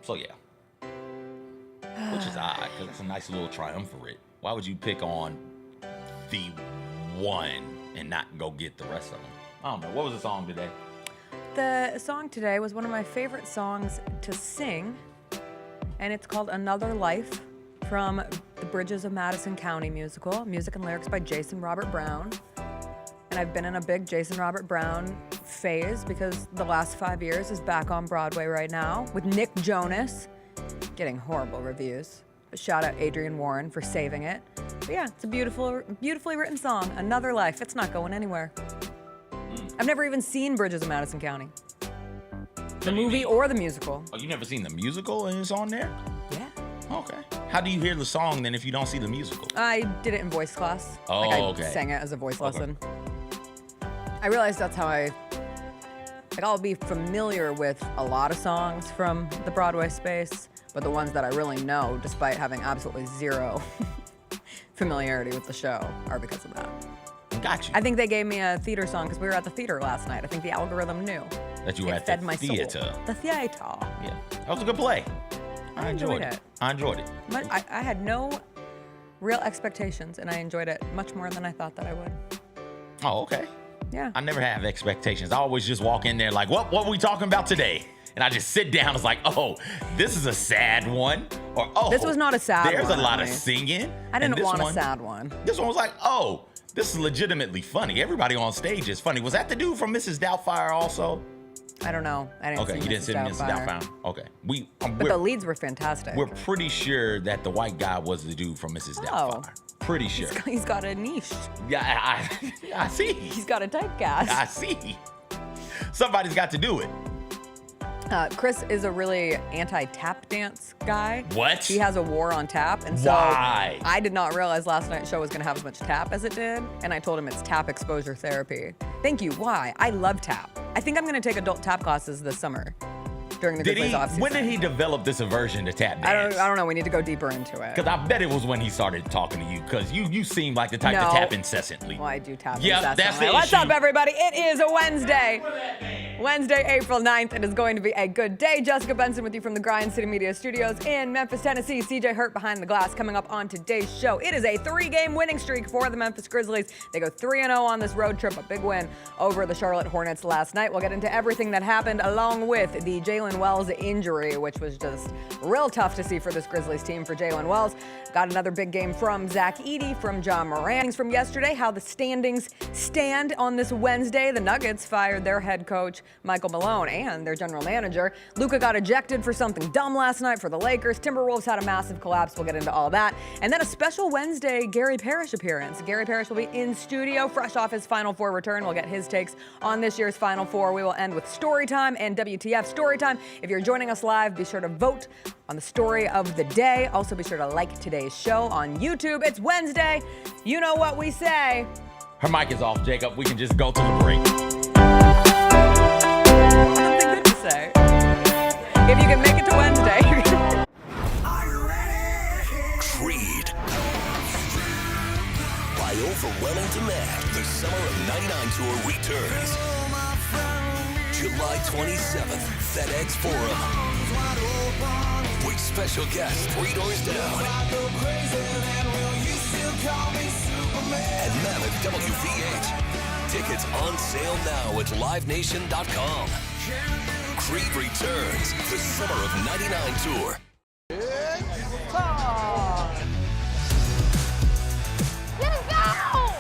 So yeah, which is odd because it's a nice little triumvirate. Why would you pick on the one and not go get the rest of them? I don't know. What was the song today? The song today was one of my favorite songs to sing, and it's called Another Life from the Bridges of Madison County musical, music and lyrics by Jason Robert Brown. And I've been in a big Jason Robert Brown phase because the last 5 years is back on Broadway right now with Nick Jonas, getting horrible reviews. But shout out Adrian Warren for saving it. But yeah, it's a beautifully written song, Another Life. It's not going anywhere. I've never even seen Bridges of Madison County. The movie or the musical. Oh, you never seen the musical and it's on there? Yeah. Okay. How do you hear the song then if you don't see the musical? I did it in voice class. Oh, I sang it as a voice lesson. I realized that's how I'll be familiar with a lot of songs from the Broadway space, but the ones that I really know, despite having absolutely zero familiarity with the show, are because of that. Got you. I think they gave me a theater song because we were at the theater last night. I think the algorithm knew. That you were at the theater. The theater. Yeah, that was a good play. I enjoyed it. I enjoyed it. I had no real expectations, and I enjoyed it much more than I thought that I would. Oh, okay. Yeah. I never have expectations. I always just walk in there like, what are we talking about today? And I just sit down. It's like, oh, this is a sad one. Or, oh, this was not a sad one. There's a lot of singing. I didn't want a sad one. This one was like, oh, this is legitimately funny. Everybody on stage is funny. Was that the dude from Mrs. Doubtfire also? I don't know. I didn't see you didn't see Mrs. Doubtfire. Okay. But the leads were fantastic. We're pretty sure that the white guy was the dude from Mrs. Doubtfire. Pretty sure. He's got a niche. Yeah, I see. He's got a typecast. I see. Somebody's got to do it. Chris is a really anti-tap dance guy. What? He has a war on tap, and so Why? I did not realize last night's show was going to have as much tap as it did, and I told him it's tap exposure therapy. Thank you. Why? I love tap. I think I'm going to take adult tap classes this summer during the Grizzlies offseason. When did he develop this aversion to tap dance? I don't know. We need to go deeper into it. Because I bet it was when he started talking to you, because you seem like the type to tap incessantly. Well, I do tap incessantly. Yeah, that's the What's issue. up, everybody? It is a Wednesday. Wednesday, April 9th. It is going to be a good day. Jessica Benson with you from the Grind City Media Studios in Memphis, Tennessee. CJ Hurt behind the glass coming up on today's show. It is a 3-game winning streak for the Memphis Grizzlies. They go 3-0 on this road trip, a big win over the Charlotte Hornets last night. We'll get into everything that happened along with the Jaylen Wells injury, which was just real tough to see for this Grizzlies team for Jaylen Wells. Got another big game from Zach Edey, from John Moran. From yesterday, how the standings stand on this Wednesday. The Nuggets fired their head coach, Michael Malone, and their general manager. Luka got ejected for something dumb last night for the Lakers. Timberwolves had a massive collapse. We'll get into all that. And then a special Wednesday Gary Parrish appearance. Gary Parrish will be in studio, fresh off his Final Four return. We'll get his takes on this year's Final Four. We will end with Storytime and WTF Storytime. If you're joining us live, be sure to vote on the story of the day. Also, be sure to like today's show on YouTube. It's Wednesday. You know what we say. Her mic is off, Jacob. We can just go to the break. Something good to say. If you can make it to Wednesday. Are you ready? Creed. By overwhelming demand, the Summer of '99 tour returns. July 27th, FedEx Forum. With special guests 3 doors down. And Mammoth WVH. Tickets on sale now at livenation.com. Creed returns, the Summer of '99 tour. Let's go!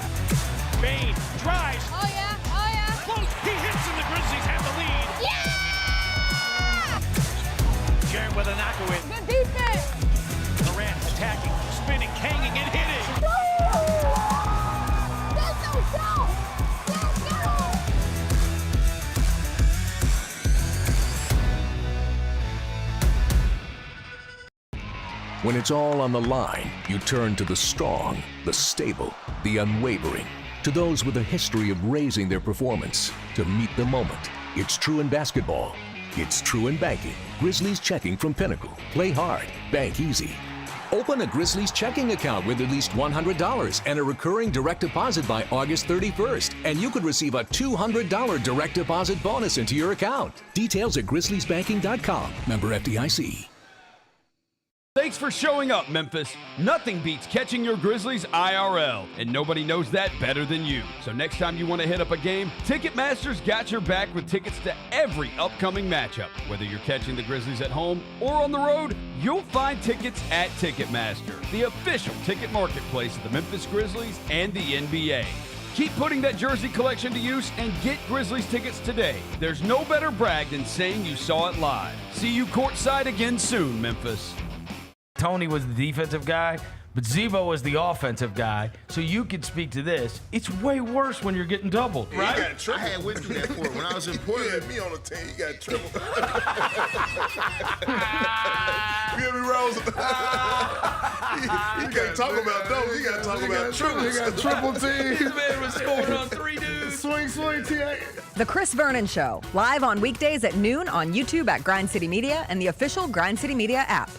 Bain drives. Oh yeah, oh yeah. Close. He hits and the Grizzlies have the lead. Yeah! Jaren with a knockaway. Good defense. Durant attacking, spinning, hanging, and hitting. Let's go! Let's go! When it's all on the line, you turn to the strong, the stable, the unwavering. To those with a history of raising their performance to meet the moment. It's true in basketball. It's true in banking. Grizzlies Checking from Pinnacle. Play hard. Bank easy. Open a Grizzlies checking account with at least $100 and a recurring direct deposit by August 31st. And you could receive a $200 direct deposit bonus into your account. Details at grizzliesbanking.com. Member FDIC. Thanks for showing up, Memphis. Nothing beats catching your Grizzlies IRL, and nobody knows that better than you. So next time you want to hit up a game, Ticketmaster's got your back with tickets to every upcoming matchup. Whether you're catching the Grizzlies at home or on the road, you'll find tickets at Ticketmaster, the official ticket marketplace of the Memphis Grizzlies and the NBA. Keep putting that jersey collection to use and get Grizzlies tickets today. There's no better brag than saying you saw it live. See you courtside again soon, Memphis. Tony was the defensive guy, but Zebo was the offensive guy. So you could speak to this. It's way worse when you're getting doubled, right? You got triple. I had went through that for when I was in Portland. You had me on the team. You got triple. You hear me, Rose? You can't talk about those. You got to talk about triples. You got triple team. This man was scoring on 3 dudes. Swing, TA. The Chris Vernon Show, live on weekdays at noon on YouTube at Grind City Media and the official Grind City Media app.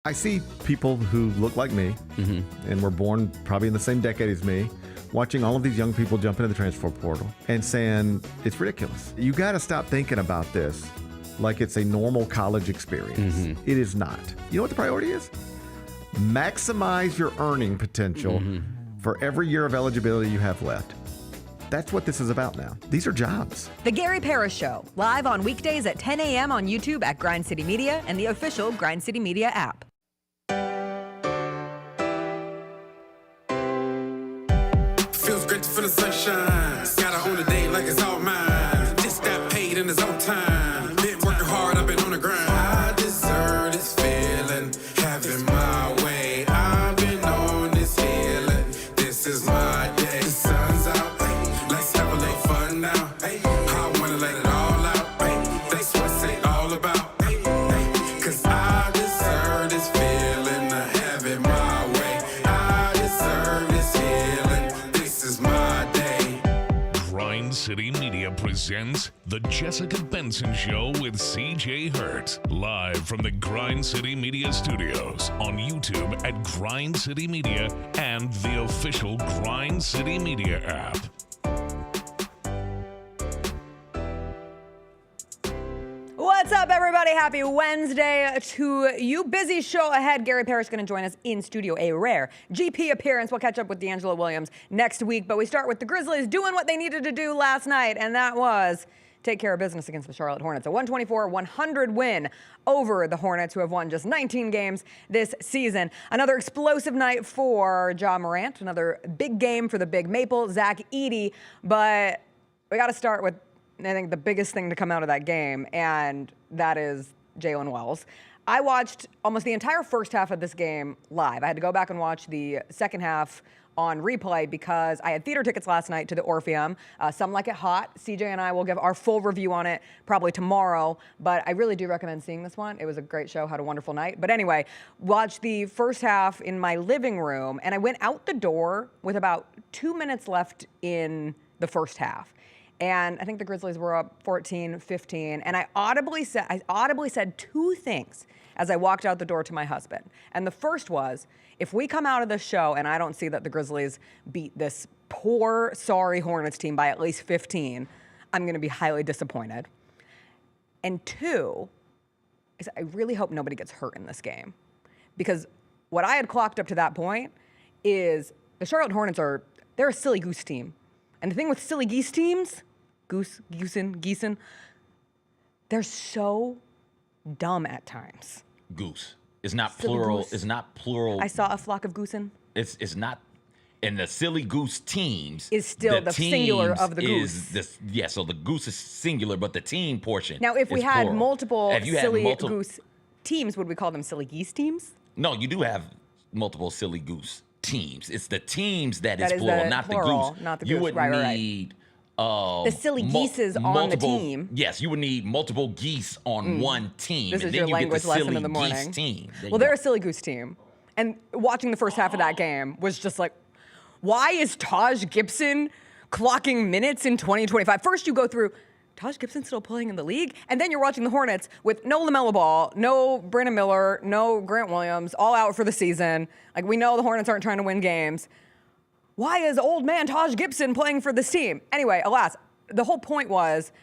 I see people who look like me and were born probably in the same decade as me, watching all of these young people jump into the transfer portal and saying it's ridiculous. You got to stop thinking about this like it's a normal college experience. It is not. You know what the priority is? Maximize your earning potential for every year of eligibility you have left. That's what this is about now. These are jobs. The Gary Parrish Show, live on weekdays at 10 a.m. on YouTube at Grind City Media and the official Grind City Media app. Feels great to feel the sunshine. Gotta own the day like it's all mine. Just got paid in his own time. Been working hard, I've been on the grind. I deserve this feeling, having my way. I've been on this healing. This is my day. The sun's out, let's have a little fun now. I wanna let it all out. That's what it's all about. Cause I deserve this feeling, having my way. I deserve this healing. This is my day. Grind City Media presents The Jessica Benson Show with CJ Hurt. Live from the Grind City Media Studios on YouTube at Grind City Media and the official Grind City Media app. What's up, everybody? Happy Wednesday to you. Busy show ahead. Gary Parrish is going to join us in studio. A rare GP appearance. We'll catch up with D'Angelo Williams next week. But we start with the Grizzlies doing what they needed to do last night, and that was take care of business against the Charlotte Hornets. A 124-100 win over the Hornets, who have won just 19 games this season. Another explosive night for Ja Morant. Another big game for the Big Maple, Zach Edey. But we got to start with, I think, the biggest thing to come out of that game, and that is Jaylen Wells. I watched almost the entire first half of this game live. I had to go back and watch the second half on replay because I had theater tickets last night to the Orpheum. Some Like It Hot. CJ and I will give our full review on it probably tomorrow, but I really do recommend seeing this one. It was a great show, had a wonderful night. But anyway, watched the first half in my living room, and I went out the door with about 2 minutes left in the first half. And I think the Grizzlies were up 14-15, and I audibly said two things as I walked out the door to my husband. And the first was, if we come out of this show and I don't see that the Grizzlies beat this poor, sorry Hornets team by at least 15, I'm going to be highly disappointed. And two is I really hope nobody gets hurt in this game. Because what I had clocked up to that point is the Charlotte Hornets they're a silly goose team. And the thing with silly geese teams, Geeson, they're so dumb at times. Goose. It's not Silly plural. goose. It's not plural. I saw a flock of goosen. It's not. And the silly goose teams Is still the singular teams of the is goose. So the goose is singular, but the team portion. Now, if we is had plural. multiple If you had silly multiple- goose teams, would we call them silly geese teams? No, you do have multiple silly goose teams. It's the teams that is That is plural, the not plural, the goose. not the You goose. would Right. need. The silly geeses on the multiple- team. Yes, you would need multiple geese on one team. This and is then your you language get the lesson silly in the morning. Geese team. There Well, you they're go. a silly goose team. And watching the first half of that game was just like, why is Taj Gibson clocking minutes in 2025? First you go through, Taj Gibson still playing in the league? And then you're watching the Hornets with no LaMelo Ball, no Brandon Miller, no Grant Williams, all out for the season. Like, we know the Hornets aren't trying to win games. Why is old man Taj Gibson playing for this team? Anyway, alas, the whole point was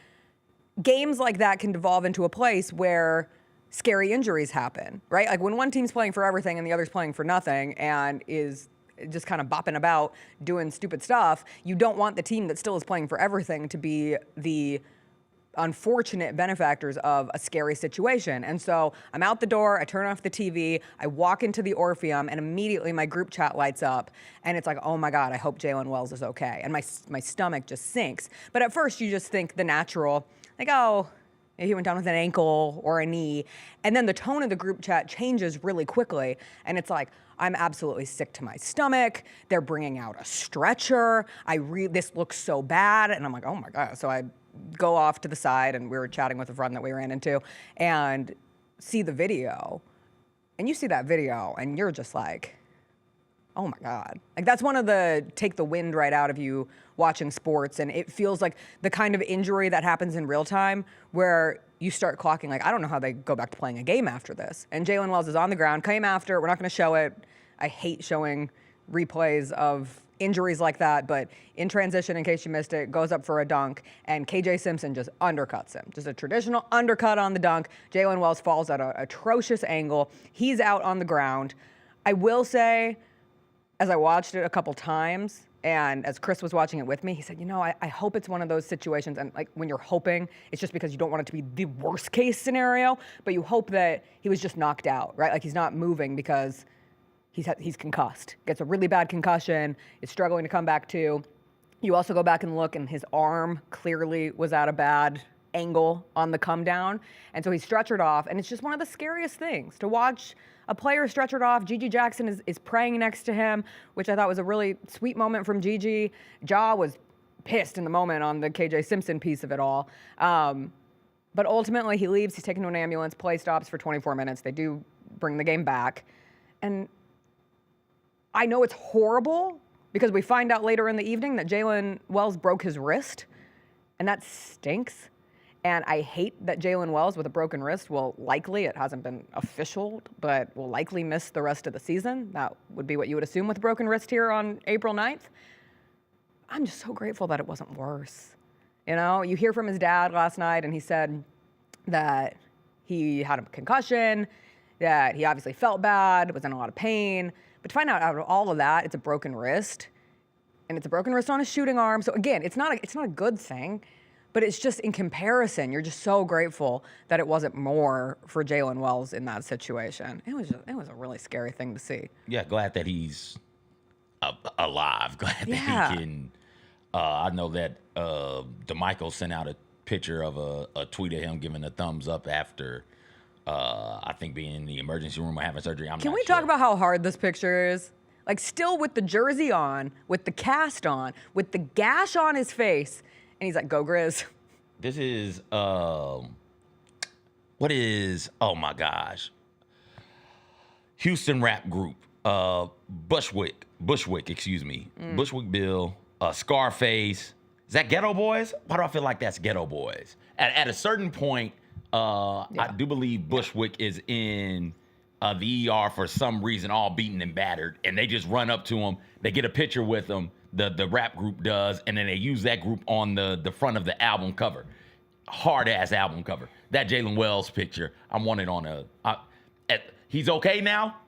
games like that can devolve into a place where scary injuries happen, right? Like when one team's playing for everything and the other's playing for nothing and is just kind of bopping about doing stupid stuff, you don't want the team that still is playing for everything to be the unfortunate benefactors of a scary situation. And so I'm out the door, I turn off the TV, I walk into the Orpheum, and immediately my group chat lights up, and it's like, oh my God, I hope Jaylen Wells is okay. And my stomach just sinks. But at first you just think the natural, like, oh, he went down with an ankle or a knee. And then the tone of the group chat changes really quickly. And it's like, I'm absolutely sick to my stomach. They're bringing out a stretcher. This looks so bad. And I'm like, oh my God. So I go off to the side, and we were chatting with a friend that we ran into, and see the video. And you see that video, and you're just like, oh my God. Like that's one of the take the wind right out of you watching sports. And it feels like the kind of injury that happens in real time where you start clocking, like, I don't know how they go back to playing a game after this. And Jaylen Wells is on the ground, came after. We're not going to show it. I hate showing replays of injuries like that, but in transition, in case you missed it, goes up for a dunk, and KJ Simpson just undercuts him. Just a traditional undercut on the dunk. Jaylen Wells falls at an atrocious angle. He's out on the ground. I will say, as I watched it a couple times, and as Chris was watching it with me, he said, I hope it's one of those situations, and like when you're hoping, it's just because you don't want it to be the worst case scenario, but you hope that he was just knocked out, right? Like he's not moving because he's concussed, gets a really bad concussion, is struggling to come back to. You also go back and look, and his arm clearly was at a bad angle on the come down. And so he's stretchered off, and it's just one of the scariest things to watch a player stretchered off. Gigi Jackson is praying next to him, which I thought was a really sweet moment from Gigi. Ja was pissed in the moment on the KJ Simpson piece of it all. But ultimately he leaves, he's taken to an ambulance, play stops for 24 minutes. They do bring the game back. And I know it's horrible because we find out later in the evening that Jaylen Wells broke his wrist, and that stinks. And I hate that Jaylen Wells with a broken wrist will likely, it hasn't been official, but will likely miss the rest of the season. That would be what you would assume with a broken wrist here on April 9th. I'm just so grateful that it wasn't worse. You hear from his dad last night, and he said that he had a concussion, that he obviously felt bad, was in a lot of pain. But to find out of all of that, it's a broken wrist, and it's a broken wrist on a shooting arm. So again, it's not a good thing, but it's just in comparison, you're just so grateful that it wasn't more for Jaylen Wells in that situation. It was a really scary thing to see. Yeah, glad that he's alive. Glad that he can. I know that DeMichael sent out a picture of a tweet of him giving a thumbs up after. I think being in the emergency room or having surgery. Can we talk about how hard this picture is? Like still with the jersey on, with the cast on, with the gash on his face, and he's like, "Go Grizz." This is what is? Oh my gosh, Houston rap group, Bushwick, excuse me, Bushwick Bill, Scarface. Is that Ghetto Boys? Why do I feel like that's Ghetto Boys? At a certain point. I do believe Bushwick is in the ER for some reason, all beaten and battered, and they just run up to him. They get a picture with him, the rap group does, and then they use that group on the front of the album cover. Hard-ass album cover. That Jaylen Wells picture, I want it on he's okay now.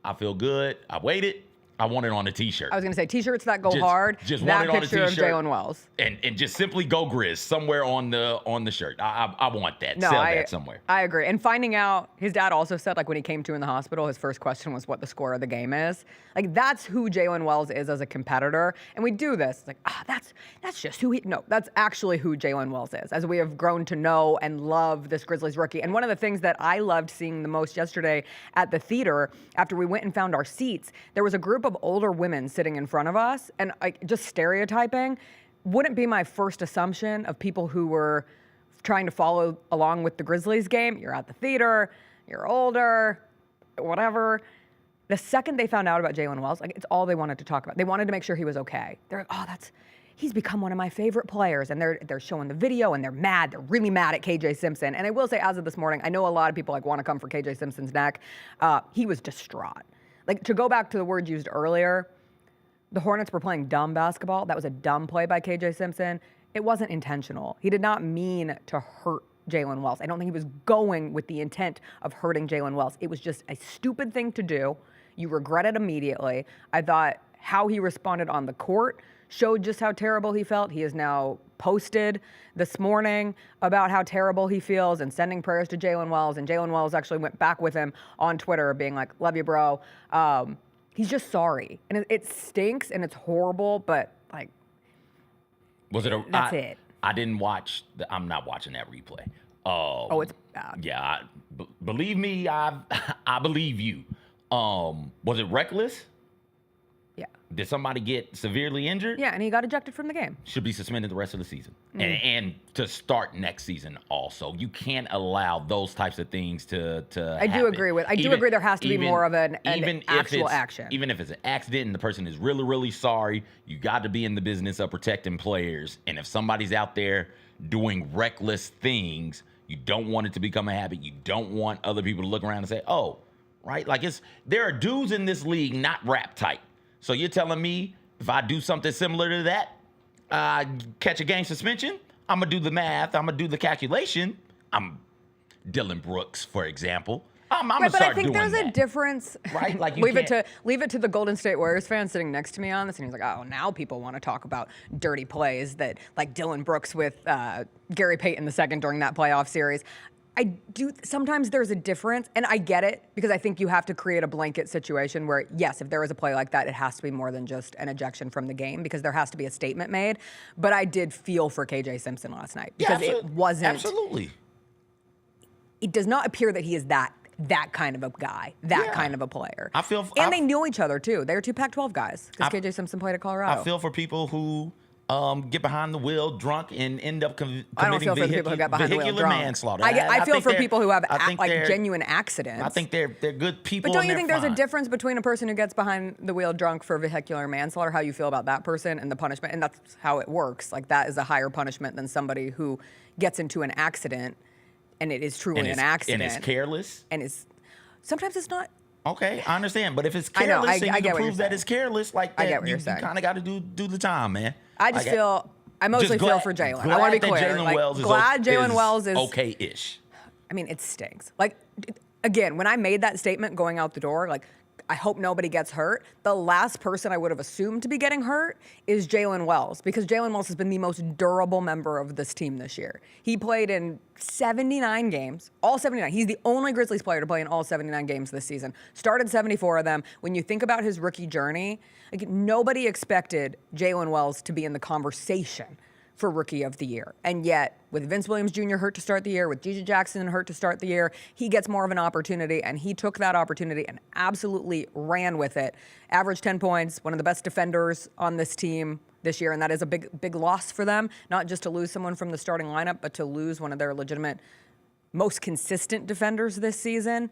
I feel good. I waited. I want it on a T-shirt. I was going to say T-shirts that go hard. Just that want it on a picture T-shirt of Jaylen Wells, and just simply go Grizz somewhere on the shirt. I want that. Sell that somewhere. I agree. And finding out, his dad also said like when he came to in the hospital, his first question was what the score of the game is. Like that's who Jaylen Wells is as a competitor. And we do this it's like that's just who he. No, that's actually who Jaylen Wells is. As we have grown to know and love this Grizzlies rookie. And one of the things that I loved seeing the most yesterday at the theater after we went and found our seats, there was a group of older women sitting in front of us, and just stereotyping wouldn't be my first assumption of people who were trying to follow along with the Grizzlies game. You're at the theater, you're older, whatever. The second they found out about Jaylen Wells, like it's all they wanted to talk about. They wanted to make sure he was okay. They're like, he's become one of my favorite players. And they're showing the video and they're mad. They're really mad at KJ Simpson. And I will say, as of this morning, I know a lot of people want to come for KJ Simpson's neck. He was distraught. Like, to go back to the word used earlier, the Hornets were playing dumb basketball. That was a dumb play by KJ Simpson. It wasn't intentional. He did not mean to hurt Jaylen Wells. I don't think he was going with the intent of hurting Jaylen Wells. It was just a stupid thing to do. You regret it immediately. I thought how he responded on the court showed just how terrible he felt. He has now posted this morning about how terrible he feels and sending prayers to Jaylen Wells. And Jaylen Wells actually went back with him on Twitter being like, love you, bro. He's just sorry. And it stinks and it's horrible, but like, Was it a? That's it. I didn't watch. I'm not watching that replay. oh, it's bad. Yeah, believe me, I believe you. Was it reckless? Yeah. Did somebody get severely injured? Yeah, and he got ejected from the game. Should be suspended the rest of the season. And to start next season also. You can't allow those types of things to I do agree with. I do agree there has to be more of an actual if action. Even if it's an accident and the person is really, really sorry, you got to be in the business of protecting players. And if somebody's out there doing reckless things, you don't want it to become a habit. You don't want other people to look around and say, oh, right? Like there are dudes in this league not rap tight. So you're telling me if I do something similar to that, catch a game suspension, I'm going to do the math, I'm going to do the calculation. I'm Dylan Brooks, for example. I'm going to start doing that. But I think there's a difference. Right? Like leave it to the Golden State Warriors fan sitting next to me on this, and he's like, oh, now people want to talk about dirty plays that like Dylan Brooks with Gary Payton II during that playoff series. Sometimes there's a difference, and I get it, because I think you have to create a blanket situation where, yes, if there is a play like that, it has to be more than just an ejection from the game, because there has to be a statement made. But I did feel for KJ Simpson last night, because it wasn't. Absolutely. It does not appear that he is that kind of a guy, kind of a player. They knew each other, too. They were two Pac-12 guys, because KJ Simpson played at Colorado. I feel for people who get behind the wheel drunk and end up committing I don't feel for the people who get behind the wheel drunk. manslaughter. I feel for people who have genuine accidents. I think they're good people. But don't you think there's a difference between a person who gets behind the wheel drunk for vehicular manslaughter, how you feel about that person, and the punishment? And that's how it works. Like, that is a higher punishment than somebody who gets into an accident and it is truly an accident. And it's careless. And sometimes it's not. Okay, I understand. But if it's careless and you can prove that it's careless, like that, I get what you're saying. You kind of got to do the time, man. I mostly feel for Jaylen. I want to be clear. Jaylen Wells is okay-ish. I mean, it stinks. Like, again, when I made that statement going out the door, like, I hope nobody gets hurt. The last person I would have assumed to be getting hurt is Jaylen Wells, because Jaylen Wells has been the most durable member of this team this year. He played in 79 games, all 79. He's the only Grizzlies player to play in all 79 games this season. Started 74 of them. When you think about his rookie journey, like, nobody expected Jaylen Wells to be in the conversation for Rookie of the Year. And yet, with Vince Williams Jr. hurt to start the year, with Gigi Jackson hurt to start the year, he gets more of an opportunity, and he took that opportunity and absolutely ran with it. Averaged 10 points, one of the best defenders on this team this year, and that is a big loss for them, not just to lose someone from the starting lineup, but to lose one of their legitimate, most consistent defenders this season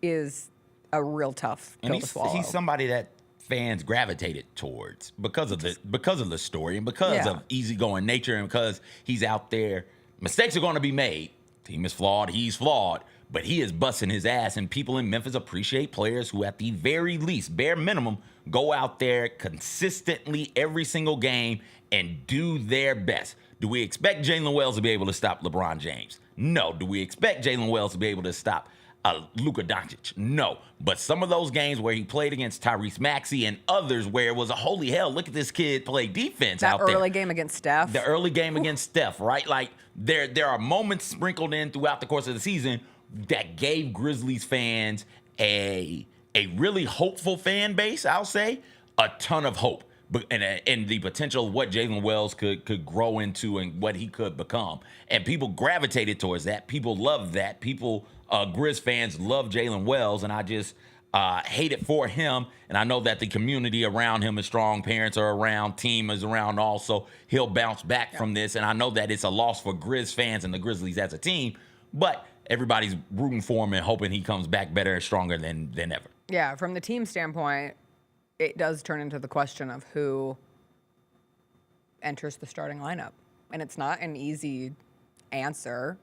is a real tough pill to swallow. He's somebody that fans gravitated towards because of the story and because of easygoing nature and because he's out there. Mistakes are going to be made. Team is flawed. He's flawed. But he is busting his ass, and people in Memphis appreciate players who, at the very least, bare minimum, go out there consistently every single game and do their best. Do we expect Jaylen Wells to be able to stop LeBron James? No. Do we expect Jaylen Wells to be able to stop Luka Doncic? No. But some of those games where he played against Tyrese Maxey and others where it was a holy hell, look at this kid play defense out there. That early game against Steph. The early game against Steph, right? Like, there are moments sprinkled in throughout the course of the season that gave Grizzlies fans a really hopeful fan base, I'll say, a ton of hope. And the potential of what Jaylen Wells could grow into and what he could become. And people gravitated towards that. People love that. Grizz fans love Jaylen Wells, and I just hate it for him. And I know that the community around him is strong. Parents are around. Team is around also. He'll bounce back from this. And I know that it's a loss for Grizz fans and the Grizzlies as a team. But everybody's rooting for him and hoping he comes back better and stronger than ever. Yeah, from the team standpoint, it does turn into the question of who enters the starting lineup. And it's not an easy answer.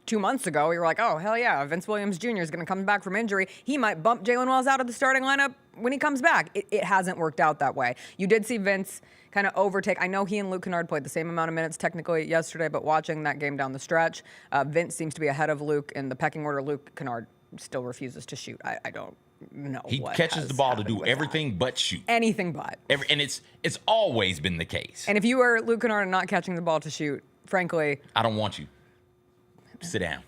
2 months ago, we were like, oh, hell yeah, Vince Williams Jr. is going to come back from injury. He might bump Jaylen Wells out of the starting lineup when he comes back. It hasn't worked out that way. You did see Vince kind of overtake. I know he and Luke Kennard played the same amount of minutes technically yesterday, but watching that game down the stretch, Vince seems to be ahead of Luke in the pecking order. Luke Kennard still refuses to shoot. I don't know. He what catches has the ball to happened do with everything that. but shoot. Anything but. And it's always been the case. And if you are Luke Kennard and not catching the ball to shoot, frankly, I don't want you. Sit down.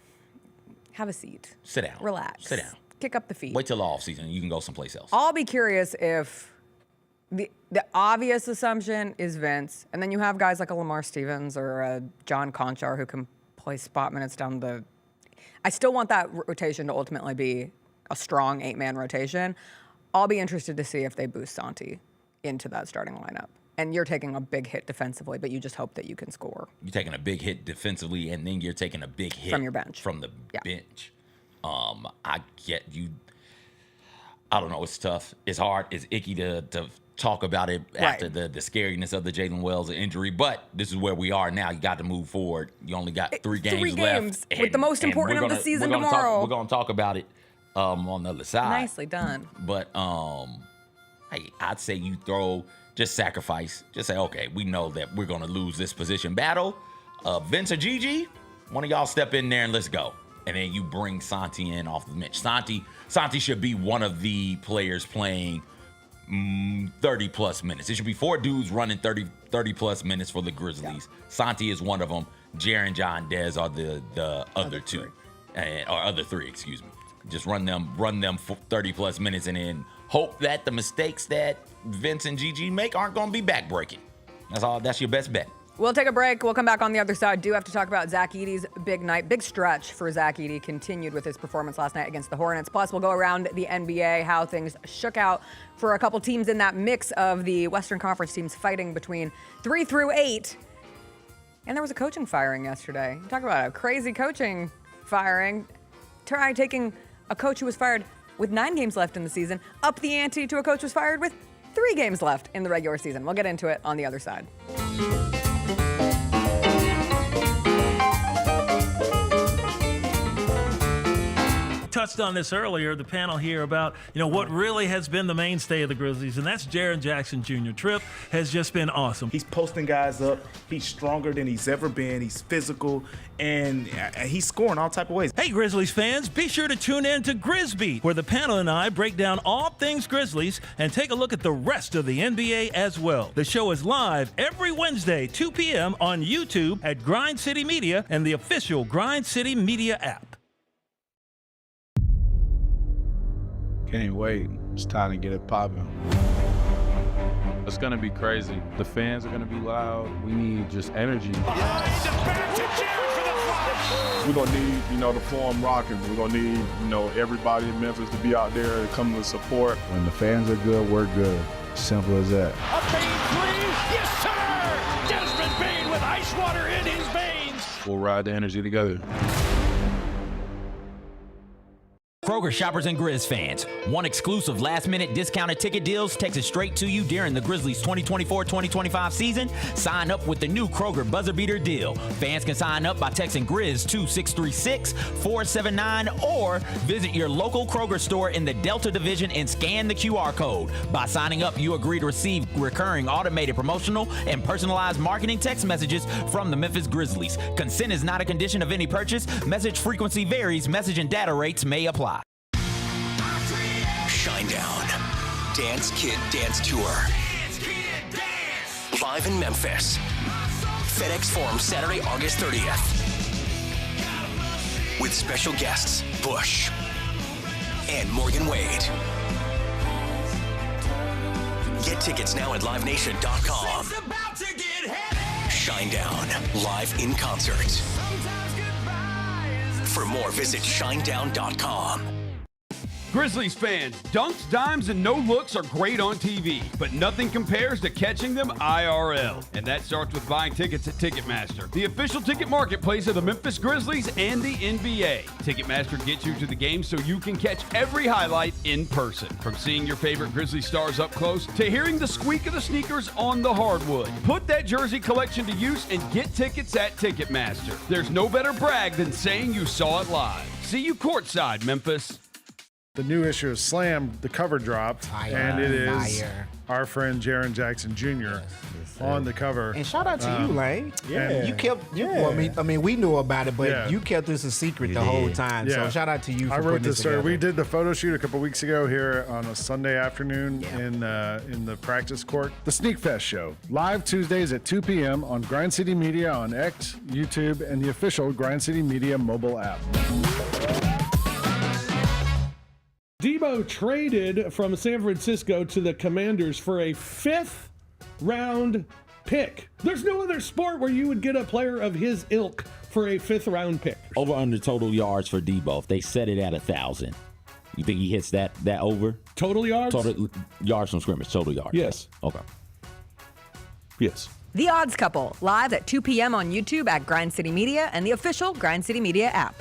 have a seat. Sit down. Relax. Sit down. Kick up the feet. Wait till the off season. You can go someplace else. I'll be curious if the obvious assumption is Vince, and then you have guys like a Lamar Stevens or a John Conchar who can play spot minutes down the. I still want that rotation to ultimately be a strong 8-man rotation. I'll be interested to see if they boost Santi into that starting lineup. And you're taking a big hit defensively, but you just hope that you can score. You're taking a big hit defensively, and then you're taking a big hit From your bench. From the bench. I get you. I don't know. It's tough. It's hard. It's icky to talk about it after the scariness of the Jaylen Wells injury. But this is where we are now. You got to move forward. You only got 3 games left. With the most important of the season tomorrow. We're going to talk about it on the other side. Nicely done. But hey, I'd say you just sacrifice. Just say, okay, we know that we're going to lose this position battle. Vince or Gigi, one of y'all step in there and let's go. And then you bring Santi in off the bench. Santi should be one of the players playing 30-plus minutes. It should be 4 dudes running 30-plus minutes for the Grizzlies. Yeah. Santi is one of them. Jaren, John, Dez are the other 2. Or other 3, excuse me. Just run them 30-plus minutes and then hope that the mistakes that Vince and Gigi make aren't going to be backbreaking. That's your best bet. We'll take a break. We'll come back on the other side. Do have to talk about Zach Edey's big night. Big stretch for Zach Edey. Continued with his performance last night against the Hornets. Plus, we'll go around the NBA, how things shook out for a couple teams in that mix of the Western Conference teams fighting between 3 through 8. And there was a coaching firing yesterday. Talk about a crazy coaching firing. Try taking a coach who was fired with 9 games left in the season up the ante to a coach who was fired with 3 games left in the regular season. We'll get into it on the other side. Touched on this earlier, the panel here about, what really has been the mainstay of the Grizzlies, and that's Jaren Jackson Jr. Trip has just been awesome. He's posting guys up. He's stronger than he's ever been. He's physical, and he's scoring all type of ways. Hey, Grizzlies fans, be sure to tune in to Grizz Beat, where the panel and I break down all things Grizzlies and take a look at the rest of the NBA as well. The show is live every Wednesday, 2 p.m. on YouTube at Grind City Media and the official Grind City Media app. Can't wait. It's time to get it popping. It's going to be crazy. The fans are going to be loud. We need just energy. We're going to need, the form rocking. We're going to need, everybody in Memphis to be out there and come to support. When the fans are good, we're good. Simple as that. A Bane 3, yes sir! Desmond Bane with ice water in his veins. We'll ride the energy together. Kroger shoppers and Grizz fans, one exclusive last-minute discounted ticket deals takes it straight to you during the Grizzlies 2024-2025 season. Sign up with the new Kroger Buzzer Beater deal. Fans can sign up by texting Grizz to 636-479 or visit your local Kroger store in the Delta Division and scan the QR code. By signing up, you agree to receive recurring automated promotional and personalized marketing text messages from the Memphis Grizzlies. Consent is not a condition of any purchase. Message frequency varies. Message and data rates may apply. Shinedown. Dance Kid Dance Tour. Live in Memphis. FedEx Forum, Saturday, August 30th. With special guests, Bush and Morgan Wade. Get tickets now at livenation.com. Shinedown, live in concert. For more, visit shinedown.com. Grizzlies fans, dunks, dimes, and no-looks are great on TV, but nothing compares to catching them IRL. And that starts with buying tickets at Ticketmaster, the official ticket marketplace of the Memphis Grizzlies and the NBA. Ticketmaster gets you to the game so you can catch every highlight in person. From seeing your favorite Grizzlies stars up close to hearing the squeak of the sneakers on the hardwood. Put that jersey collection to use and get tickets at Ticketmaster. There's no better brag than saying you saw it live. See you courtside, Memphis. The new issue of Slam, the cover dropped, and it is our friend Jaren Jackson Jr. on the cover. And shout out to you, Lane. Yeah. You kept. Well, I mean, we knew about it, but you kept this a secret the whole time. So shout out to you for I wrote putting this story. together. We did the photo shoot a couple weeks ago here on a Sunday afternoon in the practice court. The Sneak Fest show, live Tuesdays at 2 p.m. on Grind City Media on X, YouTube, and the official Grind City Media mobile app. Debo traded from San Francisco to the Commanders for a 5th round pick. There's no other sport where you would get a player of his ilk for a 5th round pick. Over under total yards for Debo. If they set it at 1,000, you think he hits that over? Total yards? Total yards from scrimmage, total yards. Yes. Okay. Yes. The Odds Couple, live at 2 p.m. on YouTube at Grind City Media and the official Grind City Media app.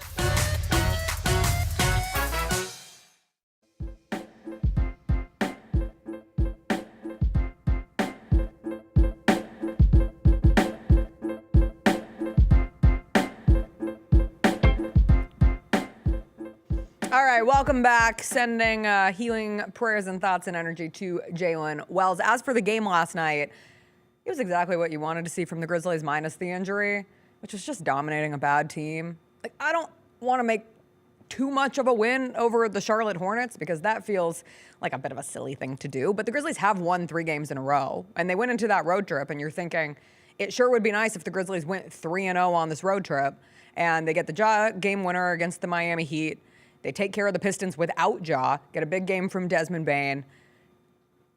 All right, welcome back. Sending healing prayers and thoughts and energy to Jaylen Wells. As for the game last night, it was exactly what you wanted to see from the Grizzlies minus the injury, which was just dominating a bad team. Like, I don't want to make too much of a win over the Charlotte Hornets because that feels like a bit of a silly thing to do. But the Grizzlies have won 3 games in a row, and they went into that road trip, and you're thinking it sure would be nice if the Grizzlies went 3-0 on this road trip, and they get the game winner against the Miami Heat. They take care of the Pistons without Ja, get a big game from Desmond Bane,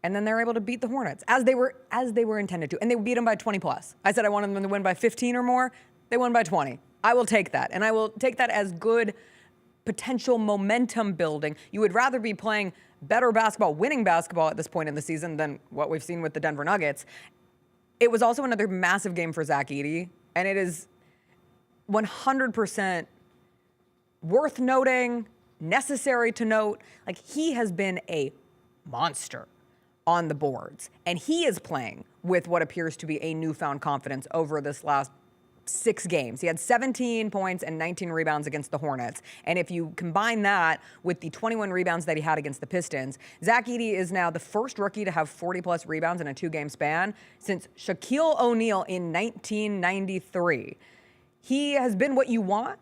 and then they're able to beat the Hornets as they were intended to, and they beat them by 20 plus. I said I wanted them to win by 15 or more. They won by 20. I will take that, and I will take that as good potential momentum building. You would rather be playing better basketball, winning basketball at this point in the season than what we've seen with the Denver Nuggets. It was also another massive game for Zach Edey, and it is 100% worth noting, necessary to note. Like, he has been a monster on the boards, and he is playing with what appears to be a newfound confidence over this last 6 games. He had 17 points and 19 rebounds against the Hornets. And if you combine that with the 21 rebounds that he had against the Pistons, Zach Edey is now the first rookie to have 40-plus rebounds in a 2-game span since Shaquille O'Neal in 1993. He has been what you want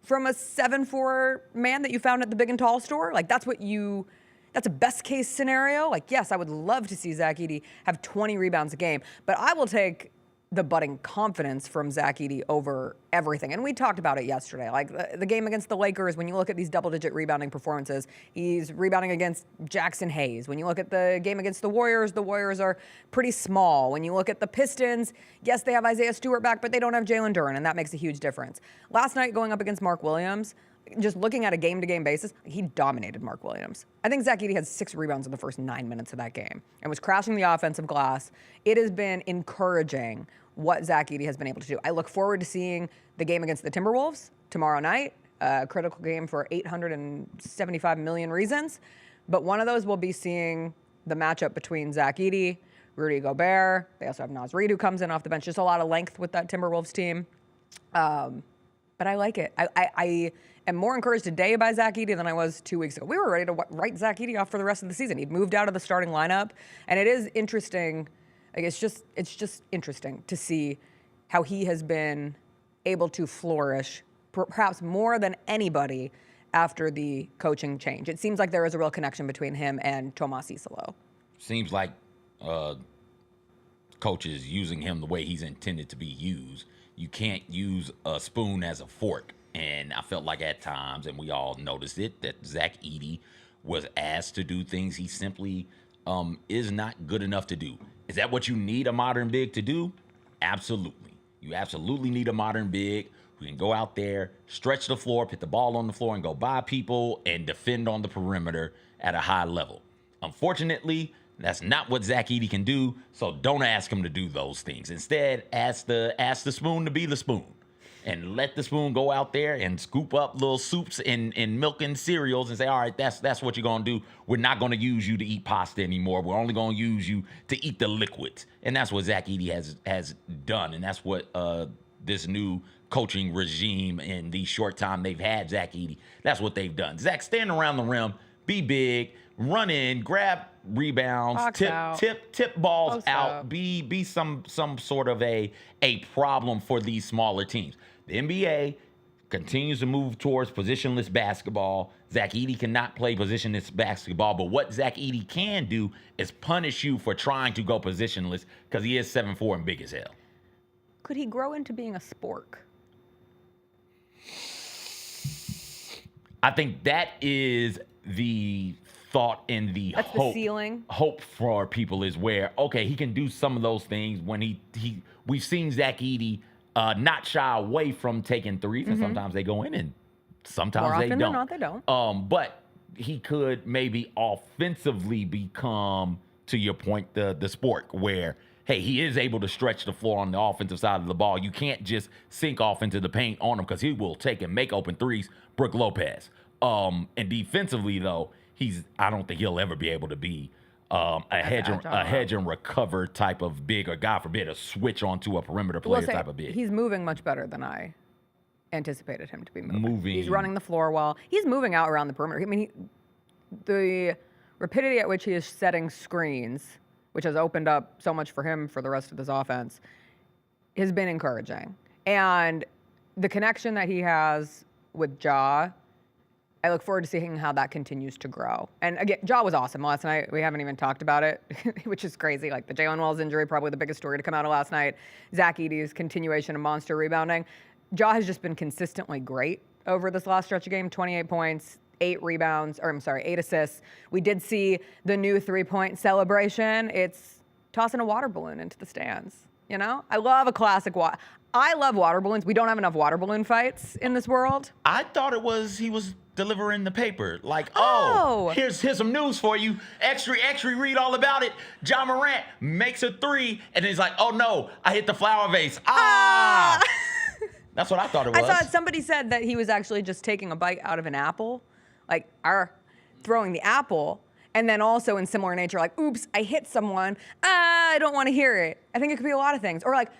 from a 7'4" man that you found at the Big and Tall store. Like, that's a best case scenario. Like, yes, I would love to see Zach Edey have 20 rebounds a game, but I will take the budding confidence from Zach Edey over everything. And we talked about it yesterday. Like, the game against the Lakers, when you look at these double-digit rebounding performances, he's rebounding against Jackson Hayes. When you look at the game against the Warriors are pretty small. When you look at the Pistons, yes, they have Isaiah Stewart back, but they don't have Jalen Duren, and that makes a huge difference. Last night, going up against Mark Williams, just looking at a game-to-game basis, he dominated Mark Williams. I think Zach Edey had 6 rebounds in the first 9 minutes of that game and was crashing the offensive glass. It has been encouraging what Zach Edey has been able to do. I look forward to seeing the game against the Timberwolves tomorrow night, a critical game for 875 million reasons. But one of those will be seeing the matchup between Zach Edey, Rudy Gobert. They also have Naz Reid, who comes in off the bench. Just a lot of length with that Timberwolves team. But I like it. I am more encouraged today by Zach Edey than I was 2 weeks ago. We were ready to write Zach Edey off for the rest of the season. He'd moved out of the starting lineup, and it is interesting. Like, it's just interesting to see how he has been able to flourish, perhaps more than anybody, after the coaching change. It seems like there is a real connection between him and Tomas Isolo. Seems like coaches using him the way he's intended to be used. You can't use a spoon as a fork. And I felt like at times, and we all noticed it, that Zach Edey was asked to do things he simply is not good enough to do. Is that what you need a modern big to do? Absolutely. You absolutely need a modern big who can go out there, stretch the floor, put the ball on the floor, and go by people and defend on the perimeter at a high level. Unfortunately, that's not what Zach Edey can do, so don't ask him to do those things. Instead, ask the spoon to be the spoon. And let the spoon go out there and scoop up little soups and milk and cereals and say, all right, that's what you're going to do. We're not going to use you to eat pasta anymore. We're only going to use you to eat the liquids. And that's what Zach Edey has done. And that's what this new coaching regime in the short time they've had Zach Edey, that's what they've done. Zach, stand around the rim, be big, run in, grab rebounds, tip balls Post out, up. be some sort of a problem for these smaller teams. The NBA continues to move towards positionless basketball. Zach Edey cannot play positionless basketball, but what Zach Edey can do is punish you for trying to go positionless because he is 7'4" and big as hell. Could he grow into being a spork? I think that is the thought and the That's hope. the ceiling. Hope for people is where, okay, he can do some of those things when we've seen Zach Edey not shy away from taking threes, and sometimes they go in and sometimes More they often don't. than not, they don't. But he could maybe offensively become, to your point, the sport where, hey, he is able to stretch the floor on the offensive side of the ball. You can't just sink off into the paint on him because he will take and make open threes, Brook Lopez. And defensively, though, I don't think he'll ever be able to be a hedge and recover type of big, or God forbid, a switch onto a perimeter player type of big. He's moving much better than I anticipated him to be moving. He's running the floor well. He's moving out around the perimeter. I mean, the rapidity at which he is setting screens, which has opened up so much for him for the rest of this offense, has been encouraging. And the connection that he has with Ja, I look forward to seeing how that continues to grow. And again, Ja was awesome last night. We haven't even talked about it, which is crazy. Like the Jaylen Wells injury, probably the biggest story to come out of last night. Zach Edey's continuation of monster rebounding. Ja has just been consistently great over this last stretch of game. 28 points, 8 assists. We did see the new 3-point celebration. It's tossing a water balloon into the stands. You know, I love a classic I love water balloons. We don't have enough water balloon fights in this world. I thought he was delivering the paper. Like, here's some news for you. Extra, read all about it. Ja Morant makes a 3, and he's like, oh no, I hit the flower vase. That's what I thought it was. I thought somebody said that he was actually just taking a bite out of an apple, like throwing the apple, and then also in similar nature, like, oops, I hit someone. I don't want to hear it. I think it could be a lot of things. Or like,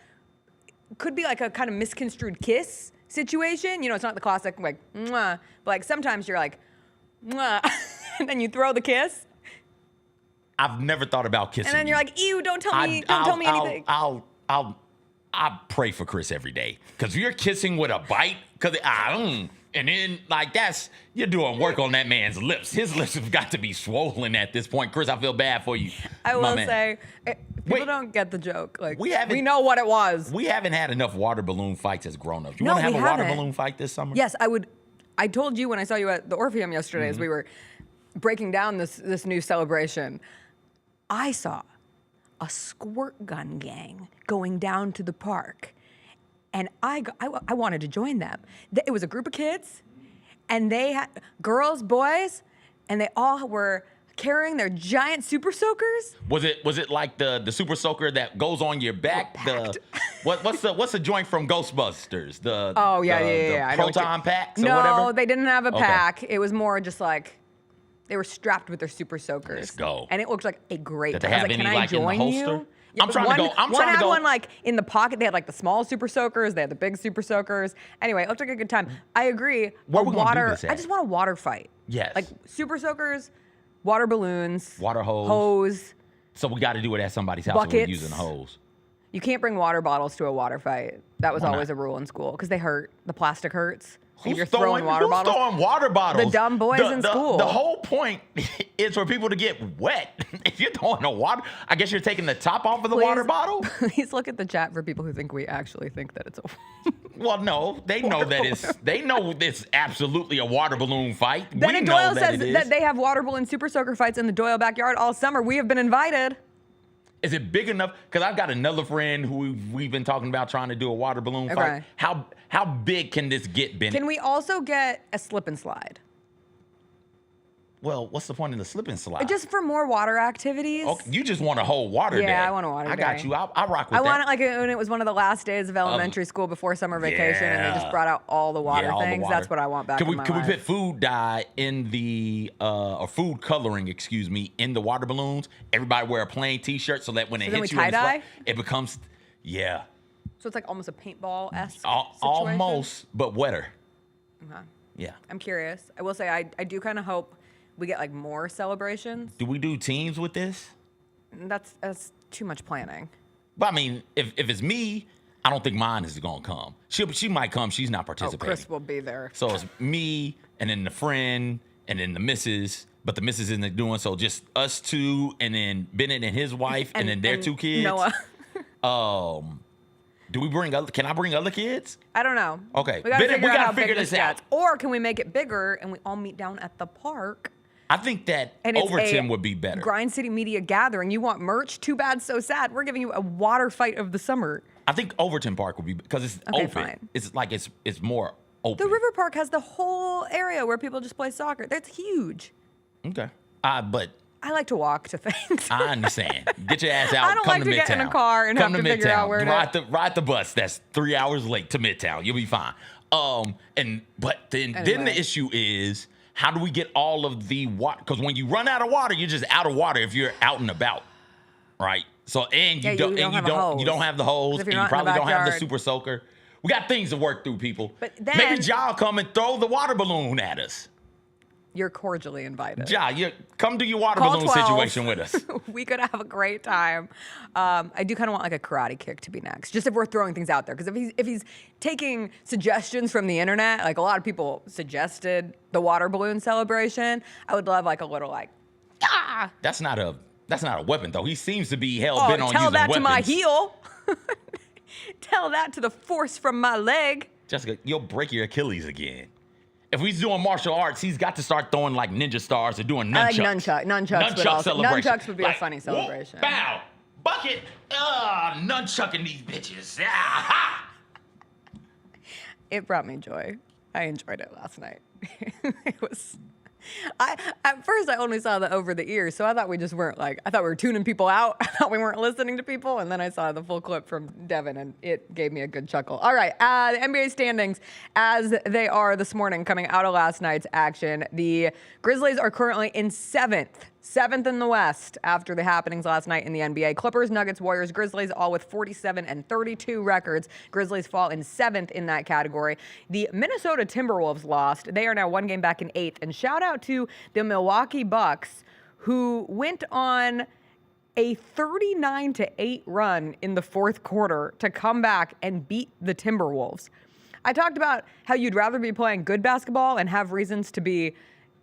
could be like a kind of misconstrued kiss situation. You know, it's not the classic like, mwah, but like sometimes you're like, mwah, and then you throw the kiss. I've never thought about kissing. And then you're like, ew, don't tell me anything. I pray for Chris every day. Because if you're kissing with a bite, and then like you're doing work on that man's lips. His lips have got to be swollen at this point. Chris, I feel bad for you. I will say, people don't get the joke. Like we know what it was. We haven't had enough water balloon fights as grown-ups. You want to have a water balloon fight this summer? Yes, I would. I told you when I saw you at the Orpheum yesterday as we were breaking down this new celebration, I saw a squirt gun gang going down to the park. And I wanted to join them. It was a group of kids, and they had girls, boys, and they all were carrying their giant super soakers. Was it like the super soaker that goes on your back? What's the joint from Ghostbusters? The proton packs or whatever? No, they didn't have a pack. It was more just like they were strapped with their super soakers. Let's go. And it looked like a great. Did they have any like in the holster? Yeah, I'm trying to go. One like in the pocket. They had like the small super soakers. They had the big super soakers. Anyway, it looked like a good time. I agree. Where we gonna do this at? I just want a water fight. Yes. Like super soakers, water balloons, water hose. Hose. So we got to do it at somebody's house. Buckets. When we're using a hose. You can't bring water bottles to a water fight. That was always a rule in school because they hurt. The plastic hurts. Who's throwing water bottles? The dumb boys in school. The whole point is for people to get wet. If you're throwing the water, I guess you're taking the top off of the water bottle? Please look at the chat for people who think we actually think that it's a Well, no. They know it's absolutely a water balloon fight. Then Doyle says that they have water balloon super soaker fights in the Doyle backyard all summer. We have been invited. Is it big enough? Because I've got another friend who we've been talking about trying to do a water balloon fight. How big can this get, Bennett? Can we also get a slip and slide? Well, what's the point of the slip and slide? Just for more water activities. Okay, you just want a whole water day. Yeah, I want a water day. I got you. I rock with that. I want it like when it was one of the last days of elementary school before summer vacation, and they just brought out all the water things. That's what I want back in my life. Can we put food dye in the or food coloring, excuse me, in the water balloons? Everybody wear a plain T-shirt so that when it hits you, it becomes So it's like almost a paintball-esque situation? Almost, but wetter. Okay. Yeah. I'm curious. I will say I do kind of hope we get like more celebrations. Do we do teams with this? That's too much planning. But I mean, if it's me, I don't think mine is gonna come. She might come. She's not participating. Chris will be there. So it's me and then the friend and then the missus. But the missus isn't doing so. Just us two and then Bennett and his wife and then their 2 kids. Noah. Do we bring other? Can I bring other kids? I don't know. Okay. We gotta Bennett, figure out how big this this out. gets. Or can we make it bigger and we all meet down at the park? I think that And it's Overton a would be better. Grind City Media gathering. You want merch? Too bad, so sad. We're giving you a water fight of the summer. I think Overton Park would be because it's open. Fine. It's like it's more open. The River Park has the whole area where people just play soccer. That's huge. Okay. But I like to walk to things. I understand. Get your ass out. I don't come like to to Midtown. get in a car and come have to to figure out where to ride the bus. That's 3 hours late to Midtown. You'll be fine. Then the issue is, how do we get all of the water? Because when you run out of water, you're just out of water if you're out and about, right? So you don't have the hose, and you probably don't have the super soaker. We got things to work through, people. But then, maybe Ja come and throw the water balloon at us. You're cordially invited. Ja, come do your water Call balloon 12. situation with us. We could have a great time. I do kind of want like a karate kick to be next, just if we're throwing things out there. Because if he's taking suggestions from the internet, like a lot of people suggested the water balloon celebration, I would love like a little like, ah. That's not a weapon though. He seems to be hell bent on using tell that weapons. to my heel. Tell that to the force from my leg. Jessica, you'll break your Achilles again. If he's doing martial arts, he's got to start throwing like ninja stars or doing nunchucks. I like nunchucks. Celebration. Nunchucks would be a funny celebration. Bow, bucket, nunchucking these bitches. Ah, It brought me joy. I enjoyed it last night. It was. At first I only saw the over the ears, so I thought we were tuning people out. I thought we weren't listening to people, and then I saw the full clip from Devin, and it gave me a good chuckle. All right, the NBA standings as they are this morning, coming out of last night's action. The Grizzlies are currently in seventh in the West after the happenings last night in the NBA. Clippers, Nuggets, Warriors, Grizzlies, all with 47 and 32 records. Grizzlies fall in 7th in that category. The Minnesota Timberwolves lost. They are now 1 game back in 8th. And shout out to the Milwaukee Bucks, who went on a 39-8 run in the 4th quarter to come back and beat the Timberwolves. I talked about how you'd rather be playing good basketball and have reasons to be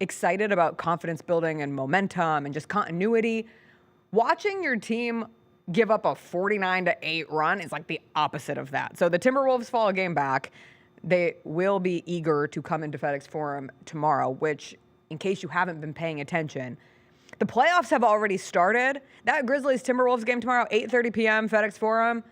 excited about confidence building and momentum and just continuity. Watching your team give up a 49-8 run is like the opposite of that. So the Timberwolves fall a game back. They will be eager to come into FedEx Forum tomorrow, which, in case you haven't been paying attention, the playoffs have already started. That Grizzlies-Timberwolves game tomorrow, 8:30 p.m., FedEx Forum,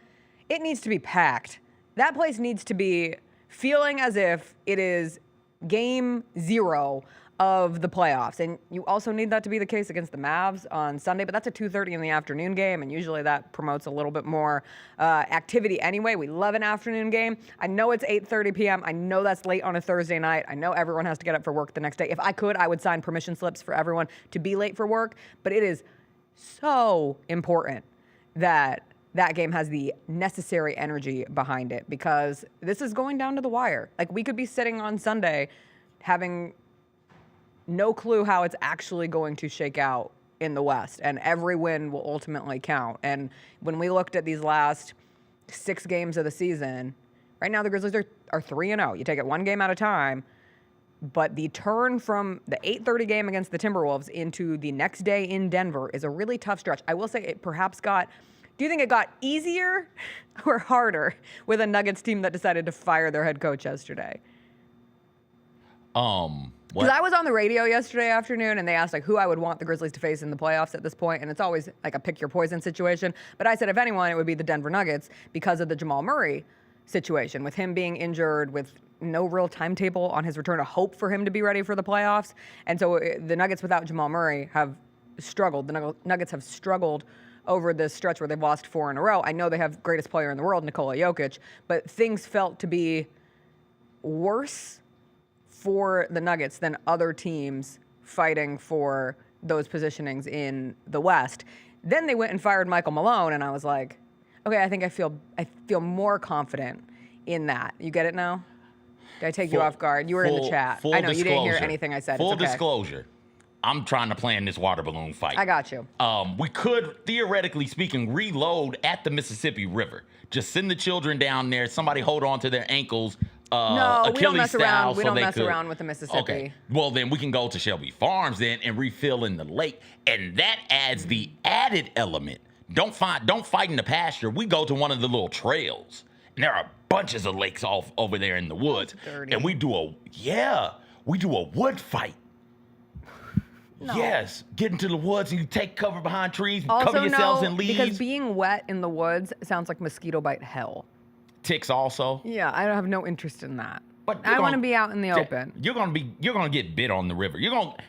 it needs to be packed. That place needs to be feeling as if it is game 0 of the playoffs. And you also need that to be the case against the Mavs on Sunday, but that's a 2:30 in the afternoon game, and usually that promotes a little bit more activity anyway. We love an afternoon game. I know it's 8:30 p.m. I know that's late on a Thursday night. I know everyone has to get up for work the next day. If I could, I would sign permission slips for everyone to be late for work, but it is so important that that game has the necessary energy behind it, because this is going down to the wire. Like, we could be sitting on Sunday having no clue how it's actually going to shake out in the West, and every win will ultimately count. And when we looked at these last 6 games of the season, right now the Grizzlies are 3-0. You take it one game at a time, but the turn from the 8:30 game against the Timberwolves into the next day in Denver is a really tough stretch. I will say it perhaps do you think it got easier or harder with a Nuggets team that decided to fire their head coach yesterday? Because I was on the radio yesterday afternoon, and they asked like who I would want the Grizzlies to face in the playoffs at this point, and it's always like a pick your poison situation. But I said if anyone, it would be the Denver Nuggets because of the Jamal Murray situation, with him being injured, with no real timetable on his return, a hope for him to be ready for the playoffs. And so the Nuggets without Jamal Murray have struggled. The Nuggets have struggled over this stretch where they've lost 4 in a row. I know they have greatest player in the world, Nikola Jokic, but things felt to be worse for the Nuggets than other teams fighting for those positionings in the West. Then they went and fired Michael Malone, and I was like, okay, I think I feel more confident in that. You get it now? Did I take you off guard? You were in the chat. I know you didn't hear anything I said. Full it's okay. disclosure. I'm trying to plan this water balloon fight. I got you. We could, theoretically speaking, reload at the Mississippi River. Just send the children down there. Somebody hold on to their ankles. No, we don't mess around. We so don't they mess could, around with the Mississippi. Okay. Well, then we can go to Shelby Farms then and refill in the lake, and that adds the added element. Don't fight in the pasture. We go to one of the little trails, and there are bunches of lakes off over there in the woods, and we do a wood fight. No. Yes, get into the woods and you take cover behind trees, Also, cover yourselves in leaves. Because being wet in the woods sounds like mosquito bite hell. Ticks also. Yeah, I have no interest in that. But I want to be out in the open. You're gonna get bit on the river.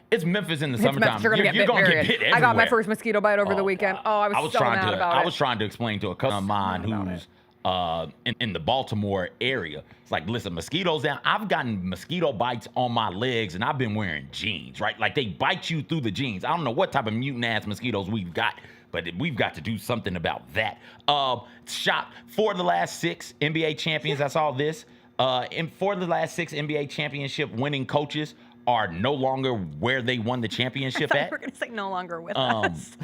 It's Memphis in the summertime. You're gonna get bit everywhere. I got my first mosquito bite over the weekend. Oh, I was so mad about it. I was trying to explain to a cousin of mine who's in the Baltimore area. It's like, listen, mosquitoes down. I've gotten mosquito bites on my legs, and I've been wearing jeans, right? Like they bite you through the jeans. I don't know what type of mutant ass mosquitoes we've got, but we've got to do something about that. Shot 4 of the last 6 NBA champions. I saw this. And 4 of the last 6 NBA championship winning coaches are no longer where they won the championship at. We're gonna say no longer with us.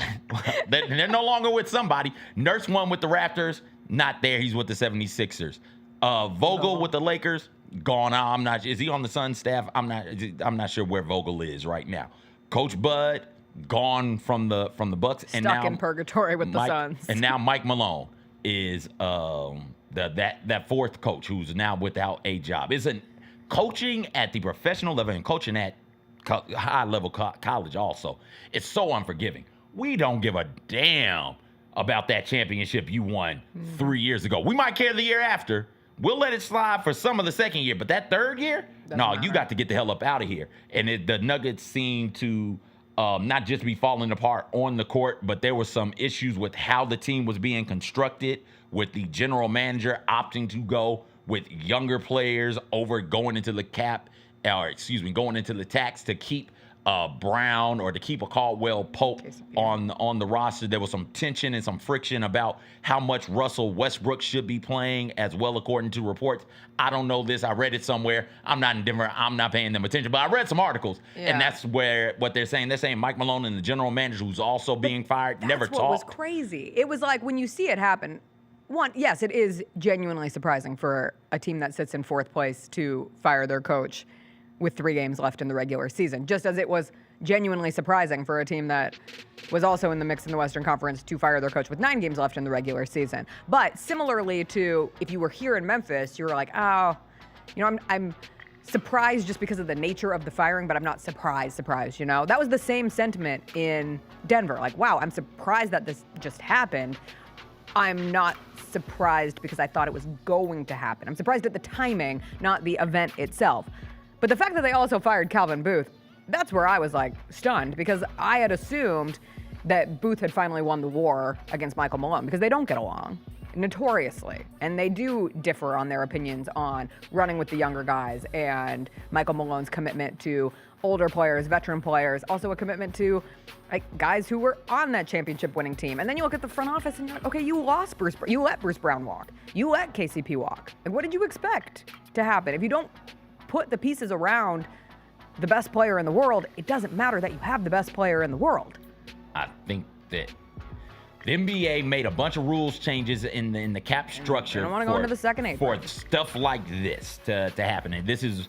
They're no longer with somebody. Nurse won with the Raptors. Not there. He's with the 76ers. Vogel with the Lakers. Gone. I'm not. Is he on the Suns staff? I'm not sure where Vogel is right now. Coach Bud gone from the Bucks and Stuck now in purgatory with the Suns. And now Mike Malone is that fourth coach who's now without a job. Isn't coaching at the professional level and coaching at high level college also. It's so unforgiving. We don't give a damn about that championship you won 3 years ago. We might care the year after. We'll let it slide for some of the second year, but that third year, you got to get the hell up out of here. And the Nuggets seem to not just be falling apart on the court, but there were some issues with how the team was being constructed, with the general manager opting to go with younger players over going into the going into the tax to keep Brown or to keep a Caldwell Pope on the roster. There was some tension and some friction about how much Russell Westbrook should be playing as well, according to reports. I don't know this. I read it somewhere. I'm not in Denver. I'm not paying them attention, but I read some articles, and that's what they're saying. They're saying Mike Malone and the general manager, who's also being fired, never talked. That's what was crazy. It was like when you see it happen. One, yes, it is genuinely surprising for a team that sits in 4th place to fire their coach with 3 games left in the regular season, just as it was genuinely surprising for a team that was also in the mix in the Western Conference to fire their coach with 9 games left in the regular season. But similarly to if you were here in Memphis, you were like, I'm surprised just because of the nature of the firing, but I'm not surprised, That was the same sentiment in Denver. Like, wow, I'm surprised that this just happened. I'm not surprised because I thought it was going to happen. I'm surprised at the timing, not the event itself. But the fact that they also fired Calvin Booth, that's where I was like stunned, because I had assumed that Booth had finally won the war against Michael Malone, because they don't get along, notoriously. And they do differ on their opinions on running with the younger guys and Michael Malone's commitment to older players, veteran players, also a commitment to guys who were on that championship winning team. And then you look at the front office and you're like, okay, you let Bruce Brown walk. You let KCP walk. Like, what did you expect to happen? If you don't put the pieces around the best player in the world, it doesn't matter that you have the best player in the world. I think that the NBA made a bunch of rules changes in the cap structure. I don't want to go into the second apron. For stuff like this to happen. And this is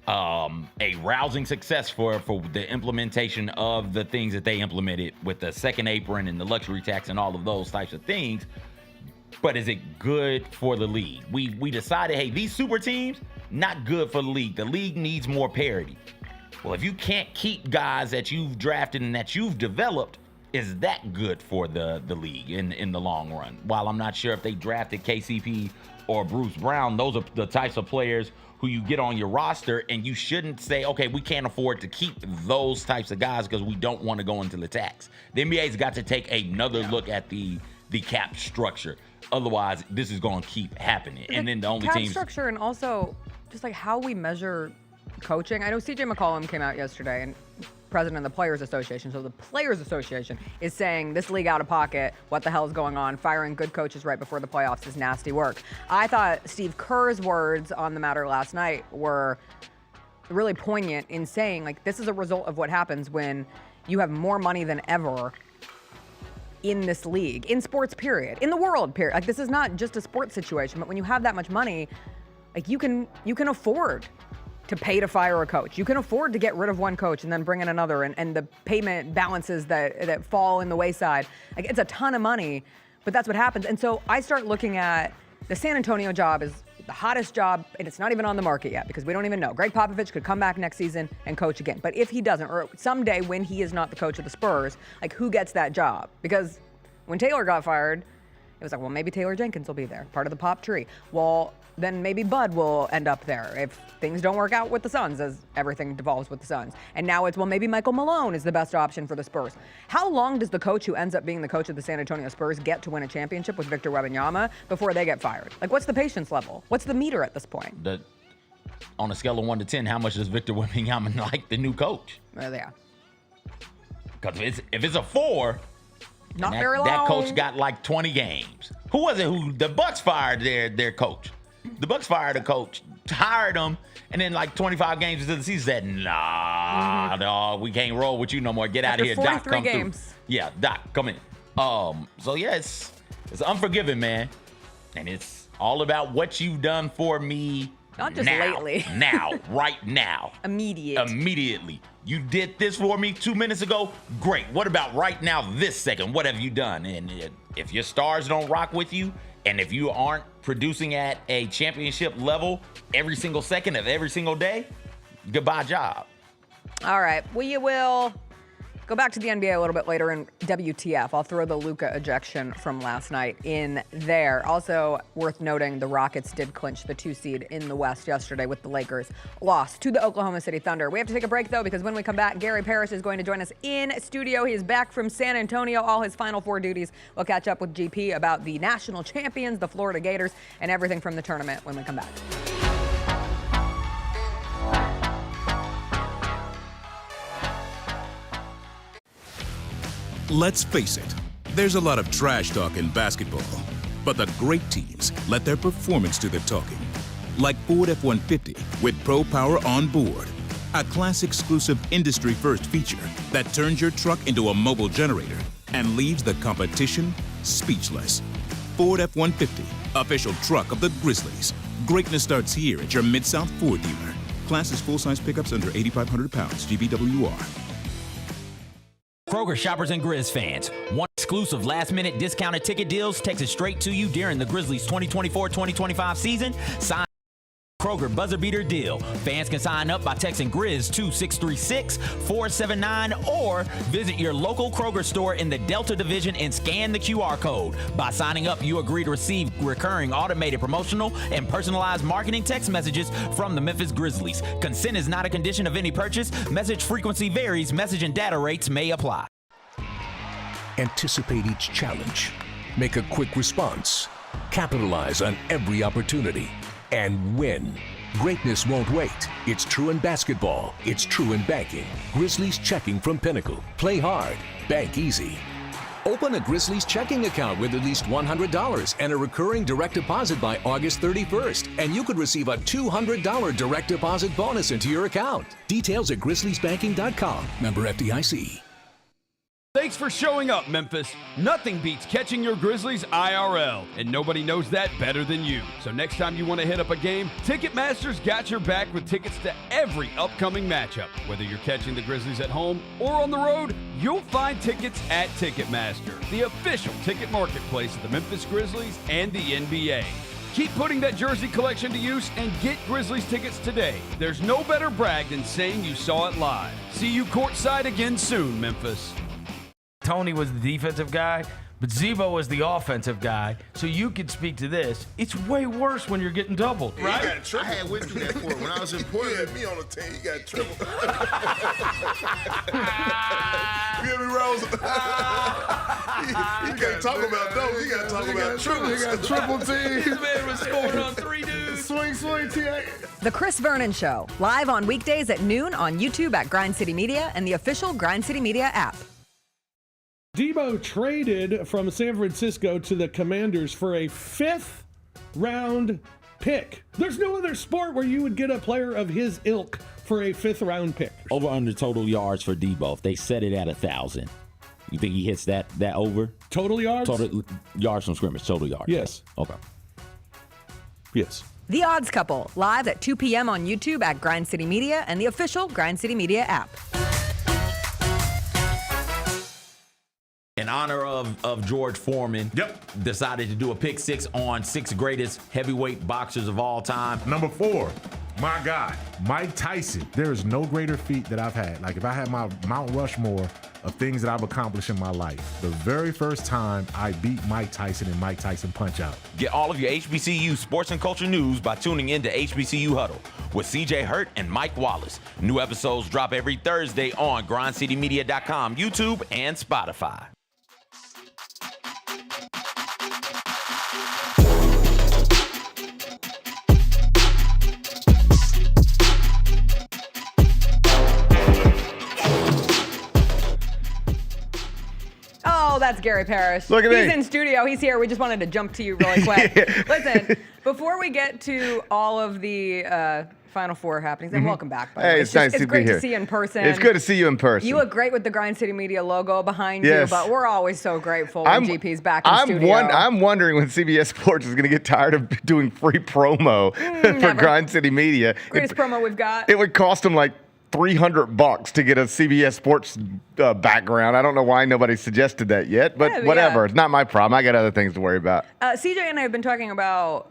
a rousing success for the implementation of the things that they implemented with the second apron and the luxury tax and all of those types of things. but is it good for the league? We decided, hey, these super teams, not good for the league. The league needs more parity. Well, if you can't keep guys that you've drafted and that you've developed, is that good for the league in the long run? While I'm not sure if they drafted KCP or Bruce Brown, those are the types of players who you get on your roster, and you shouldn't say, okay, we can't afford to keep those types of guys because we don't want to go into the tax. The NBA's got to take another look at the cap structure. Otherwise, this is going to keep happening. And then the only cap teams... structure and also just like how we measure coaching. I know CJ McCollum came out yesterday, and president of the Players Association. So the Players Association is saying this league out of pocket, what the hell is going on? Firing good coaches right before the playoffs is nasty work. I thought Steve Kerr's words on the matter last night were really poignant in saying, like, this is a result of what happens when you have more money than ever in this league, in sports period, in the world period. Like, this is not just a sports situation, but when you have that much money, like, you can afford to pay to fire a coach. You can afford to get rid of one coach and then bring in another, and the payment balances that fall in the wayside. Like, it's a ton of money, but that's what happens. And so I start looking at the San Antonio job is the hottest job, and it's not even on the market yet because we don't even know. Greg Popovich could come back next season and coach again. But if he doesn't, or someday when he is not the coach of the Spurs, like, who gets that job? Because when Taylor got fired, it was like, well, maybe Taylor Jenkins will be there, part of the pop tree. Well, then maybe Bud will end up there if things don't work out with the Suns, as everything devolves with the Suns. And now it's, well, maybe Michael Malone is the best option for the Spurs. How long does the coach who ends up being the coach of the San Antonio Spurs get to win a championship with Victor Wembanyama before they get fired? Like, what's the patience level? What's the meter at this point? On a scale of 1 to 10, how much does Victor Wembanyama like the new coach? Yeah. Because if it's a 4, not very long. That coach got like 20 games. Who was it who the Bucks fired their coach? The Bucks fired a coach, hired him, and then like 25 games into the season said, nah, dog, we can't roll with you no more. Get out of here, Doc. Come games. through. Yeah, Doc, come in. So yeah, it's unforgiving, man. And it's all about what you've done for me. Not just now, lately. Now, right now. Immediately. You did this for me 2 minutes ago. Great. What about right now, this second? What have you done? And if your stars don't rock with you, and if you aren't producing at a championship level every single second of every single day, goodbye job. All right. We will go back to the NBA a little bit later in WTF. I'll throw the Luka ejection from last night in there. Also worth noting, the Rockets did clinch the 2 seed in the West yesterday with the Lakers lost to the Oklahoma City Thunder. We have to take a break, though, because when we come back, Gary Parrish is going to join us in studio. He is back from San Antonio, all his Final Four duties. We'll catch up with GP about the national champions, the Florida Gators, and everything from the tournament when we come back. Let's face it, there's a lot of trash talk in basketball, but the great teams let their performance do the talking. Like Ford F-150 with Pro Power on board, a class-exclusive industry-first feature that turns your truck into a mobile generator and leaves the competition speechless. Ford F-150, official truck of the Grizzlies. Greatness starts here at your Mid-South Ford dealer. Class is full-size pickups under 8,500 pounds, GVWR. Kroger shoppers and Grizz fans, one exclusive last-minute discounted ticket deals takes it straight to you during the Grizzlies 2024-2025 season. Sign Kroger buzzer beater deal. Fans can sign up by texting Grizz to 636-479 or visit your local Kroger store in the Delta Division and scan the QR code. By signing up, you agree to receive recurring automated promotional and personalized marketing text messages from the Memphis Grizzlies. Consent is not a condition of any purchase. Message frequency varies. Message and data rates may apply. Anticipate each challenge. Make a quick response. Capitalize on every opportunity. And win. Greatness won't wait. It's true in basketball. It's true in banking. Grizzlies checking from Pinnacle. Play hard. Bank easy. Open a Grizzlies checking account with at least $100 and a recurring direct deposit by August 31st. And you could receive a $200 direct deposit bonus into your account. Details at grizzliesbanking.com. Member FDIC. Thanks for showing up, Memphis. Nothing beats catching your Grizzlies IRL, and nobody knows that better than you. So next time you want to hit up a game, Ticketmaster's got your back with tickets to every upcoming matchup. Whether you're catching the Grizzlies at home or on the road, you'll find tickets at Ticketmaster, the official ticket marketplace of the Memphis Grizzlies and the NBA. Keep putting that jersey collection to use and get Grizzlies tickets today. There's no better brag than saying you saw it live. See you courtside again soon, Memphis. Tony was the defensive guy, but Zebo was the offensive guy. So you could speak to this. It's way worse when you're getting doubled, Yeah, right? you got triple. I had went through that for it when I was in Portland. You had me on the team. You got triple. You hear me, Rose? You can't talk about those. You got to talk about triples. You got triple teams. This man was scoring on 3 dudes. Swing, TA. The Chris Vernon Show, live on weekdays at noon on YouTube at Grind City Media and the official Grind City Media app. Debo traded from San Francisco to the Commanders for a 5th-round pick. There's no other sport where you would get a player of his ilk for a 5th-round pick. Over under total yards for Debo. If they set it at 1,000, you think he hits that over? Total yards? Total yards from scrimmage, total yards. Yes. Okay. Yes. The Odds Couple, live at 2 p.m. on YouTube at Grind City Media and the official Grind City Media app. In honor of George Foreman, decided to do a pick 6 on 6 greatest heavyweight boxers of all time. Number 4, my guy, Mike Tyson. There is no greater feat that I've had. Like if I had my Mount Rushmore of things that I've accomplished in my life, the very first time I beat Mike Tyson in Mike Tyson Punch-Out. Get all of your HBCU sports and culture news by tuning in to HBCU Huddle with CJ Hurt and Mike Wallace. New episodes drop every Thursday on grindcitymedia.com, YouTube, and Spotify. Oh, that's Gary Parrish. Look at He's me. in studio. He's here. We just wanted to jump to you really quick. Listen, before we get to all of the Final Four happenings, and welcome back, by the way. Hey, it's nice to be It's great here. to see you in person. It's good to see you in person. You look great with the Grind City Media logo behind Yes. you, but we're always so grateful when GP's back in studio. I'm wondering when CBS Sports is going to get tired of doing free promo for never. Grind City Media. Greatest promo we've got. It would cost them like $300 to get a CBS Sports background. I don't know why nobody suggested that yet, but Yeah, whatever. yeah. It's not my problem. I got other things to worry about. CJ and I have been talking about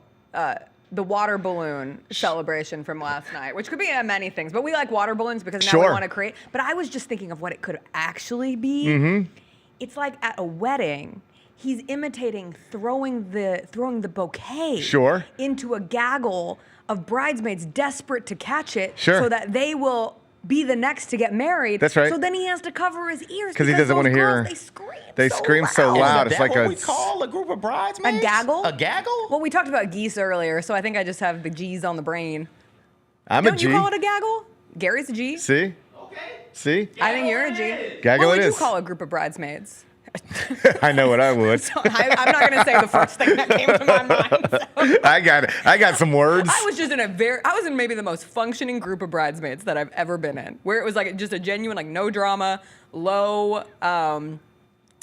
the water balloon celebration from last night, which could be many things, but we like water balloons because now we Sure. want to create. But I was just thinking of what it could actually be. Mm-hmm. It's like at a wedding, he's imitating throwing the bouquet Sure. into a gaggle of bridesmaids desperate to catch it Sure. so that they will be the next to get married. That's right. So then he has to cover his ears Because he doesn't want to those hear. girls, They scream so loud. It's like what a. we call a group of bridesmaids? A gaggle? A gaggle? Well, we talked about geese earlier, so I think I just have the G's on the brain. I'm Don't a G. you call it a gaggle? Gary's a G. See? See? I think you're a G. Gaggle what it would is. you call a group of bridesmaids? I know what I would. I'm not going to say the first thing that came to my mind. I got some words. I was in maybe the most functioning group of bridesmaids that I've ever been in, where it was like just a genuine, like no drama, low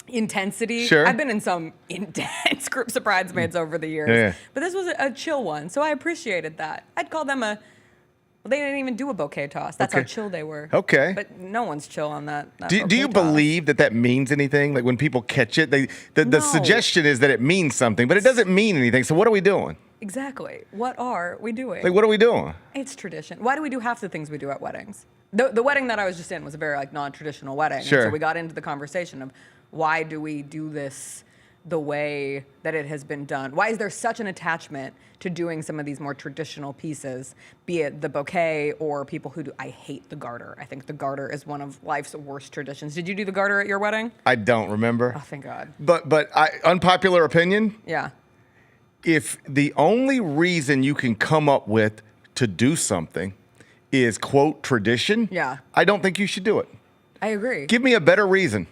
intensity. Sure. I've been in some intense groups of bridesmaids over the years, Yeah. but this was a chill one, so I appreciated that. I'd call them well, they didn't even do a bouquet toss. That's how Okay. chill they were. Okay. But no one's chill on that. Do you bouquet toss. believe that means anything? Like when people catch it, the No. suggestion is that it means something, but it doesn't mean anything. So what are we doing? Exactly. What are we doing? Like what are we doing? It's tradition. Why do we do half the things we do at weddings? The wedding that I was just in was a very like non-traditional wedding. Sure. And so we got into the conversation of why do we do this the way that it has been done? Why is there such an attachment to doing some of these more traditional pieces, be it the bouquet or people who do? I hate the garter. I think the garter is one of life's worst traditions. Did you do the garter at your wedding? I don't remember. Oh, thank God. But unpopular opinion. Yeah. If the only reason you can come up with to do something is quote tradition, Yeah. I don't think you should do it. I agree. Give me a better reason.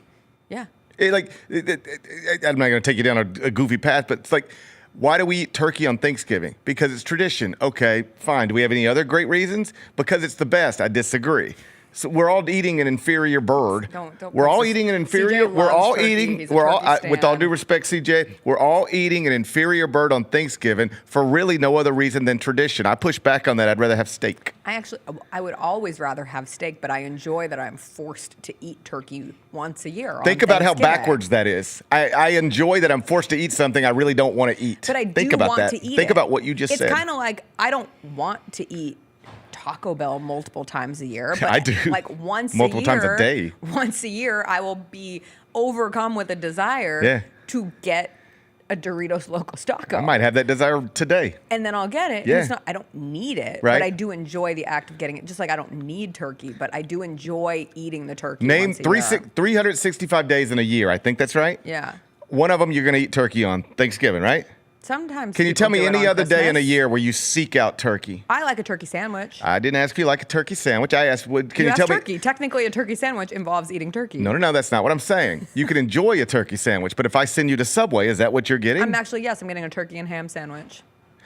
Yeah. I'm not going to take you down a goofy path, but it's like, why do we eat turkey on Thanksgiving? Because it's tradition. Okay, fine. Do we have any other great reasons? Because it's the best. I disagree. So we're all eating an inferior bird. Don't we're all eating an inferior. CJ We're all loves turkey. eating. He's a We're all, turkey with all stan. due respect, CJ, we're all eating an inferior bird on Thanksgiving for really no other reason than tradition. I push back on that. I'd rather have steak. I would always rather have steak, but I enjoy that I'm forced to eat turkey once a year. Think about how backwards that is. I enjoy that I'm forced to eat something I really don't want to eat. But I Think do about want that. to eat Think it. about what you just said. It's kind of like I don't want to eat Taco Bell multiple times a year, but I do. like once Multiple a year, times a day. Once a year, I will be overcome with a desire to get a Doritos Locos Taco. I might have that desire today. And then I'll get it. Yeah. And it's not, I don't need it, Right. but I do enjoy the act of getting it. Just like I don't need turkey, but I do enjoy eating the turkey. Name once a year. 365 days in a year. I think that's right. Yeah. One of them you're going to eat turkey on Thanksgiving, right? Sometimes. Can you tell me people do it any on other day in a Christmas. year where you seek out turkey? I like a turkey sandwich. I didn't ask if you like a turkey sandwich. I asked, can you asked tell turkey. me? Technically, a turkey sandwich involves eating turkey. No, that's not what I'm saying. You can enjoy a turkey sandwich, but if I send you to Subway, is that what you're getting? I'm getting a turkey and ham sandwich.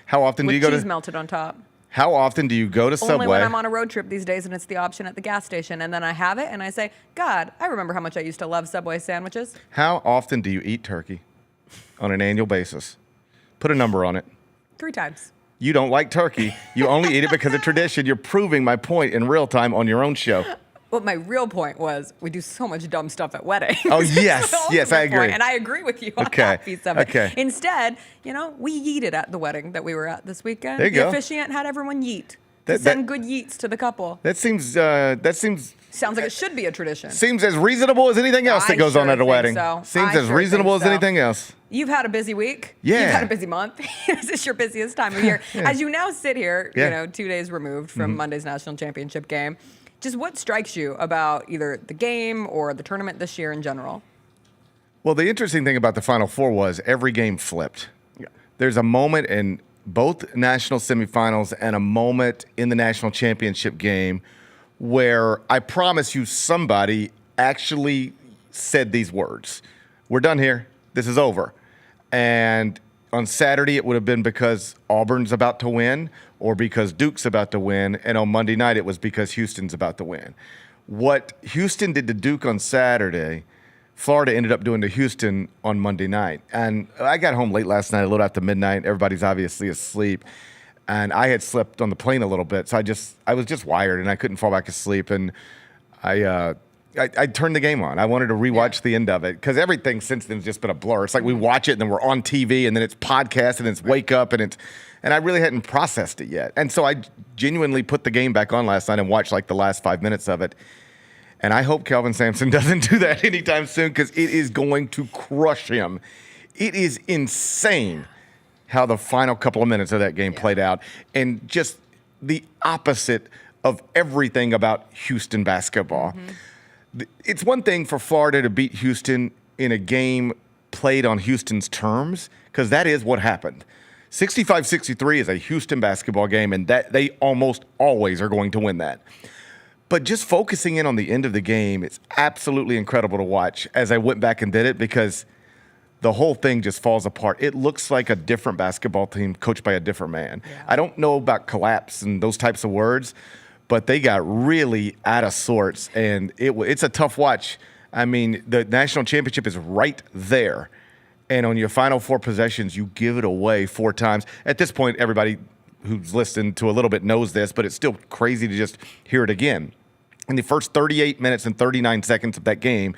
How often do you go With cheese to? melted on top. How often do you go to Subway? Only when I'm on a road trip these days and it's the option at the gas station. And then I have it and I say, God, I remember how much I used to love Subway sandwiches. How often do you eat turkey on an annual basis? Put a number on it. 3 times. You don't like turkey. You only eat it because of tradition. You're proving my point in real time on your own show. What my real point was, we do so much dumb stuff at weddings. Oh, yes. The Yes, I ultimate point, agree. and I agree with you on Okay. that piece of it. Okay. Instead, we yeeted at the wedding that we were at this weekend. There you the go. officiant had everyone yeet. That- Send good yeets to the couple. That seems Sounds like it should be a tradition. seems as reasonable as anything else that I goes on sure at a think wedding. so. Seems I as sure reasonable think as so. anything else. You've had a busy week. Yeah. You've had a busy month. This is your busiest time of year. As you now sit here, Yeah. 2 days removed from Monday's national championship game, just what strikes you about either the game or the tournament this year in general? Well, the interesting thing about the Final Four was every game flipped. Yeah. There's a moment in both national semifinals and a moment in the national championship game where I promise you somebody actually said these words. We're done here. This is over. And on Saturday, it would have been because Auburn's about to win or because Duke's about to win. And on Monday night, it was because Houston's about to win. What Houston did to Duke on Saturday, Florida ended up doing to Houston on Monday night. And I got home late last night, a little after midnight. Everybody's obviously asleep. And I had slept on the plane a little bit. So I was just wired and I couldn't fall back asleep. And I turned the game on. I wanted to rewatch the end of it because everything since then has just been a blur. It's like we watch it and then we're on TV and then it's podcast and it's wake up and I really hadn't processed it yet. And so I genuinely put the game back on last night and watched like the last 5 minutes of it. And I hope Kelvin Sampson doesn't do that anytime soon because it is going to crush him. It is insane how the final couple of minutes of that game played out and just the opposite of everything about Houston basketball. It's one thing for Florida to beat Houston in a game played on Houston's terms because that is what happened. 65-63 is a Houston basketball game, and that they almost always are going to win that. But just focusing in on the end of the game, it's absolutely incredible to watch as I went back and did it because the whole thing just falls apart. It looks like a different basketball team coached by a different man. Yeah. I don't know about collapse and those types of words, but they got really out of sorts, and it's a tough watch. I mean, the national championship is right there. And on your final 4 possessions, you give it away 4 times. At this point, everybody who's listened to a little bit knows this, but it's still crazy to just hear it again. In the first 38 minutes and 39 seconds of that game,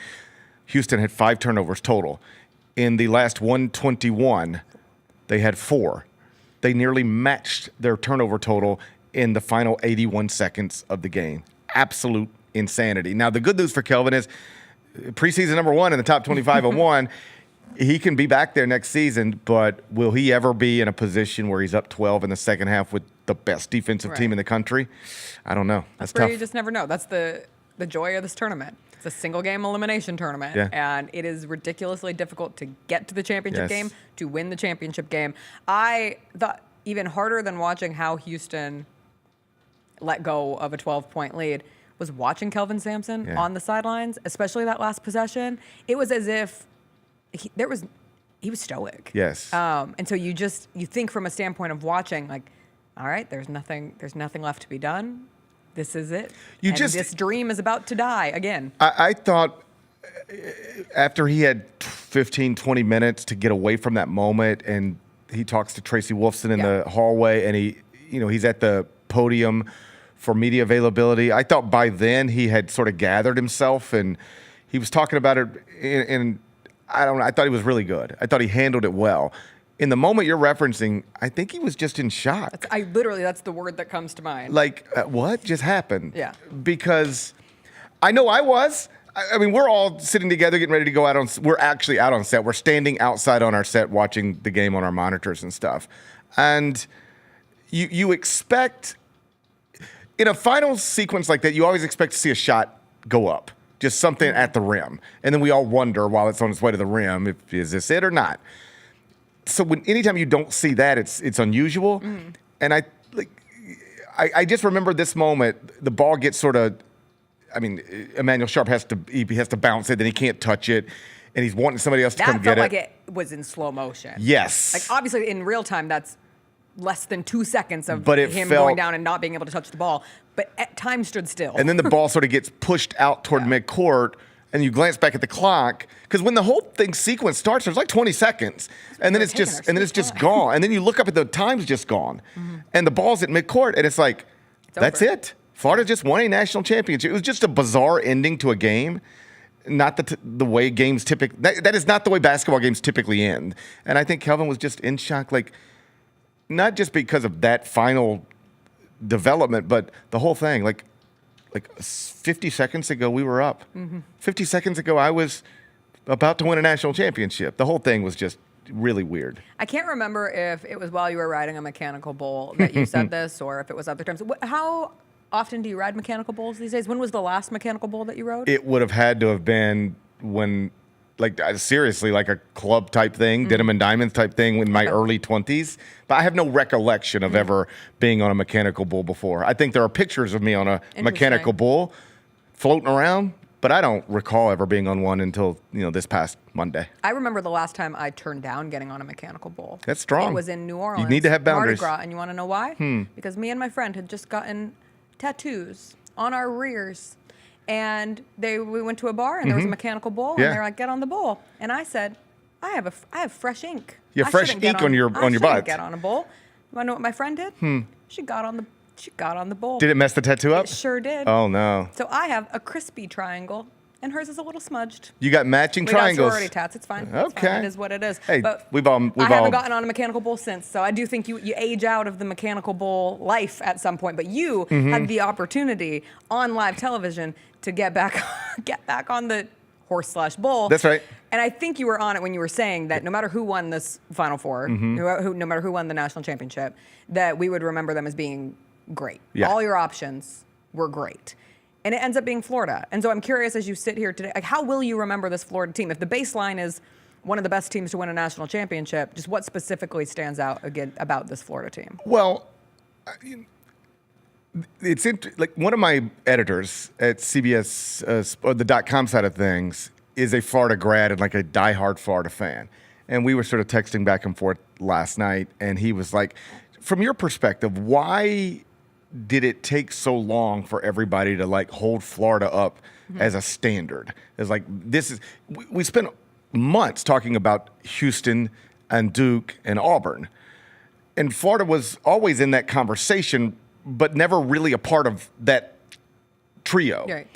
Houston had 5 turnovers total. In the last 121, they had 4. They nearly matched their turnover total in the final 81 seconds of the game. Absolute insanity. Now, the good news for Kelvin is preseason number 1 in the top 25 of 1. He can be back there next season, but will he ever be in a position where he's up 12 in the second half with the best defensive team in the country? I don't know. That's where tough. you just never know. That's the joy of this tournament. It's a single game elimination tournament, and it is ridiculously difficult to get to the championship game, to win the championship game. I thought even harder than watching how Houston let go of a 12-point lead was watching Kelvin Sampson on the sidelines, especially that last possession. It was as if he was stoic. Yes. And so you think from a standpoint of watching, like, all right, there's nothing left to be done. This is it. You and just- this dream is about to die again. I thought after he had 15, 20 minutes to get away from that moment, and he talks to Tracy Wolfson in the hallway, and he's at the podium for media availability. I thought by then he had sort of gathered himself, and he was talking about it, and I don't know, I thought he was really good. I thought he handled it well. In the moment you're referencing, I think he was just in shock. That's the word that comes to mind. Like, what just happened? Yeah. Because I know I was. I mean, we're all sitting together getting ready to go out on. We're actually out on set. We're standing outside on our set watching the game on our monitors and stuff. And you expect, in a final sequence like that, you always expect to see a shot go up. Just something at the rim. And then we all wonder while it's on its way to the rim, is this it or not? So anytime you don't see that, it's unusual. Mm-hmm. And I just remember this moment. The ball gets sort of, I mean, Emmanuel Sharp has to bounce it, then he can't touch it, and he's wanting somebody else to come get it. That felt like it was in slow motion. Yes. Like obviously in real time, that's less than 2 seconds of him felt, going down and not being able to touch the ball. But at time stood still. And then the ball sort of gets pushed out toward midcourt. And you glance back at the clock, because when the whole thing sequence starts, there's like 20 seconds, and then it's just gone. And then you look up at the time's just gone, and the ball's at midcourt, and it's like, that's it. Florida just won a national championship. It was just a bizarre ending to a game, not the way games typically. That is not the way basketball games typically end. And I think Kelvin was just in shock, like not just because of that final development, but the whole thing, like 50 seconds ago, we were up. 50 seconds ago, I was about to win a national championship. The whole thing was just really weird. I can't remember if it was while you were riding a mechanical bull that you said this, or if it was other times. How often do you ride mechanical bulls these days? When was the last mechanical bull that you rode? It would have had to have been when, seriously, like a club type thing, Denim and Diamonds type thing in my early 20s. But I have no recollection of ever being on a mechanical bull before. I think there are pictures of me on a mechanical bull floating around, but I don't recall ever being on one until this past Monday. I remember the last time I turned down getting on a mechanical bull. That's strong. It was in New Orleans. You need to have boundaries. Mardi Gras, and you want to know why? Because me and my friend had just gotten tattoos on our rears. And we went to a bar, and there was a mechanical bull, and they're like, get on the bull. And I said, I have fresh ink. You have fresh ink on your butt. I get on a bull. You want to know what my friend did? She got on the bull. Did it mess the tattoo up? It sure did. Oh, no. So I have a crispy triangle, and hers is a little smudged. You got matching we triangles. got sorority tats. It's fine. It's Okay. fine. It is what it is. Hey, but we've all I haven't gotten on a mechanical bull since, so I do think you age out of the mechanical bull life at some point. But you had the opportunity on live television to get back on the horse/bull. That's right. And I think you were on it when you were saying that no matter who won this Final Four, no matter who won the national championship, that we would remember them as being great. Yeah. All your options were great. And it ends up being Florida. And so I'm curious, as you sit here today, like, how will you remember this Florida team? If the baseline is one of the best teams to win a national championship, just what specifically stands out again about this Florida team? Well, it's like one of my editors at CBS, or the .com side of things, is a Florida grad and like a diehard Florida fan. And we were sort of texting back and forth last night, and he was like, from your perspective, why did it take so long for everybody to like hold Florida up as a standard? It's like, we spent months talking about Houston and Duke and Auburn. And Florida was always in that conversation, but never really a part of that trio. Right.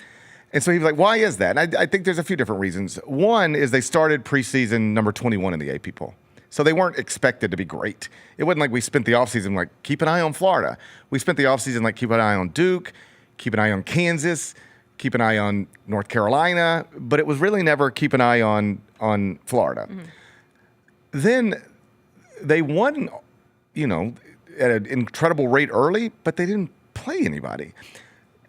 And so he was like, why is that? And I think there's a few different reasons. One is they started preseason number 21 in the AP poll. So they weren't expected to be great. It wasn't like we spent the offseason like, keep an eye on Florida. We spent the offseason like, keep an eye on Duke, keep an eye on Kansas, keep an eye on North Carolina, but it was really never keep an eye on Florida. Then they won, at an incredible rate early, but they didn't play anybody.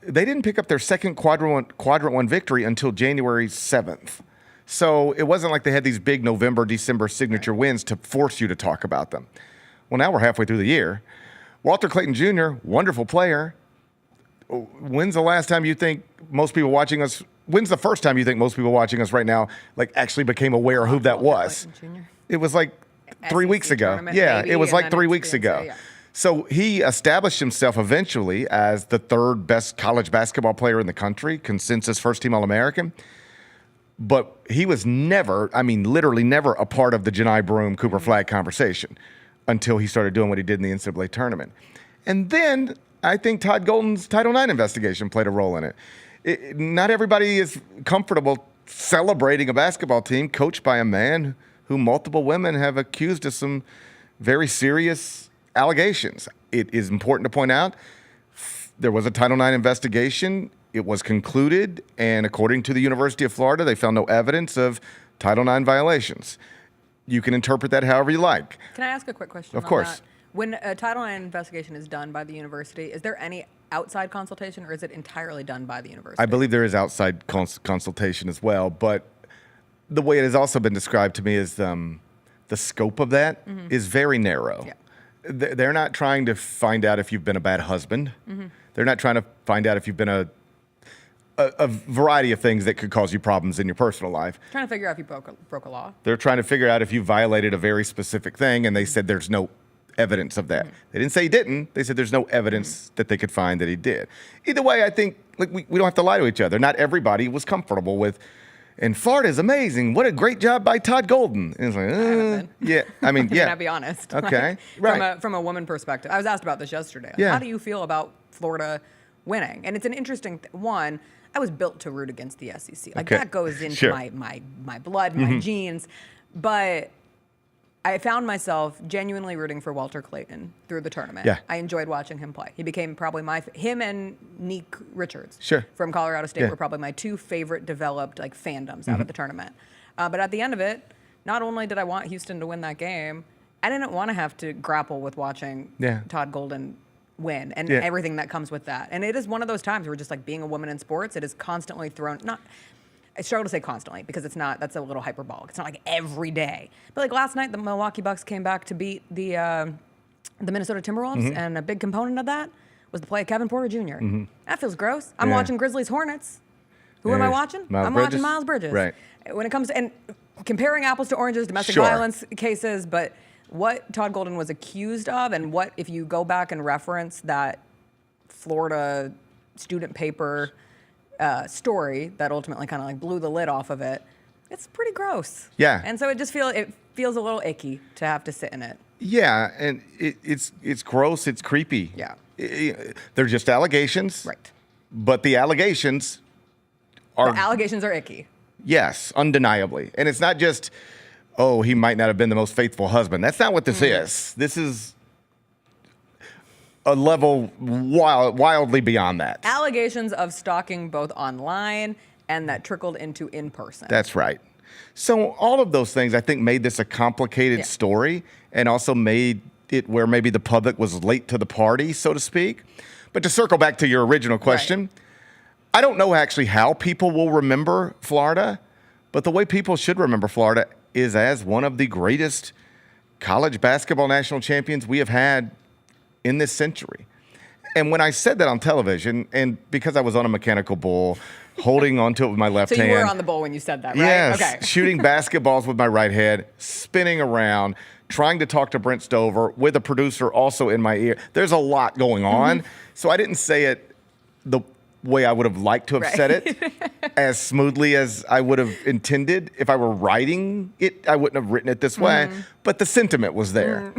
They didn't pick up their second quadrant one victory until January 7th. So it wasn't like they had these big November, December signature wins to force you to talk about them. Well, now we're halfway through the year. Walter Clayton Jr., wonderful player. When's the last time you think most people watching us, when's the first time you think most people watching us right now like actually became aware of who that was? It was like 3 weeks ago. Yeah, it was like 3 weeks ago. So he established himself eventually as the third best college basketball player in the country, consensus first-team All-American. But he was never, I mean, literally never a part of the Janai Broome, Cooper Flagg conversation until he started doing what he did in the NCAA tournament. And then I think Todd Golden's Title IX investigation played a role in it. Not everybody is comfortable celebrating a basketball team coached by a man who multiple women have accused of some very serious allegations. It is important to point out there was a Title IX investigation. It was concluded, and according to the University of Florida, they found no evidence of Title IX violations. You can interpret that however you like. Can I ask a quick question? Of course. That? When a Title IX investigation is done by the university, is there any outside consultation, or is it entirely done by the university? I believe there is outside consultation as well, but the way it has also been described to me is the scope of that is very narrow. Yeah. They're not trying to find out if you've been a bad husband. They're not trying to find out if you've been a variety of things that could cause you problems in your personal life. Trying to figure out if you broke a law. They're trying to figure out if you violated a very specific thing, and they said there's no evidence of that. They didn't say he didn't. They said there's no evidence that they could find that he did. Either way, I think we don't have to lie to each other. Not everybody was comfortable with, and Florida's amazing. What a great job by Todd Golden. And it's like, yeah, I mean, yeah. Can I be honest? Okay, Like, right. From a woman perspective, I was asked about this yesterday. Yeah. How do you feel about Florida winning? And it's an interesting one. I was built to root against the SEC. Like that goes into my blood, my genes. But I found myself genuinely rooting for Walter Clayton through the tournament. Yeah. I enjoyed watching him play. He became probably him and Neek Richards from Colorado State were probably my two favorite developed like fandoms out of the tournament. But at the end of it, not only did I want Houston to win that game, I didn't want to have to grapple with watching Todd Golden win and everything that comes with that. And it is one of those times where just like being a woman in sports, it is constantly thrown, I struggle to say constantly because it's not, that's a little hyperbolic. It's not like every day. But like last night, the Milwaukee Bucks came back to beat the Minnesota Timberwolves, and a big component of that was the play of Kevin Porter Jr. That feels gross. I'm watching Grizzlies Hornets. Who am I watching? Watching Miles Bridges. Right. When it comes to, and comparing apples to oranges, domestic violence cases, but what Todd Golden was accused of, and what, if you go back and reference that Florida student paper story that ultimately kind of like blew the lid off of it, it's pretty gross. Yeah. And so it feels a little icky to have to sit in it. Yeah, and it's gross. It's creepy. Yeah. They're just allegations. Right. But the allegations are icky. Yes, undeniably. And it's not just, oh, he might not have been the most faithful husband. That's not what this is. This is a level wildly beyond that. Allegations of stalking both online and that trickled into in person. That's right. So all of those things, I think, made this a complicated story and also made it where maybe the public was late to the party, so to speak. But to circle back to your original question, I don't know actually how people will remember Florida, but the way people should remember Florida is as one of the greatest college basketball national champions we have had in this century. And when I said that on television, and because I was on a mechanical bull, holding onto it with my left hand. So you were on the bull when you said that, right? Yes, Okay. shooting basketballs with my right hand, spinning around, trying to talk to Brent Stover with a producer also in my ear. There's a lot going on. So I didn't say it the way I would have liked to have said it, as smoothly as I would have intended. If I were writing it, I wouldn't have written it this way. But the sentiment was there.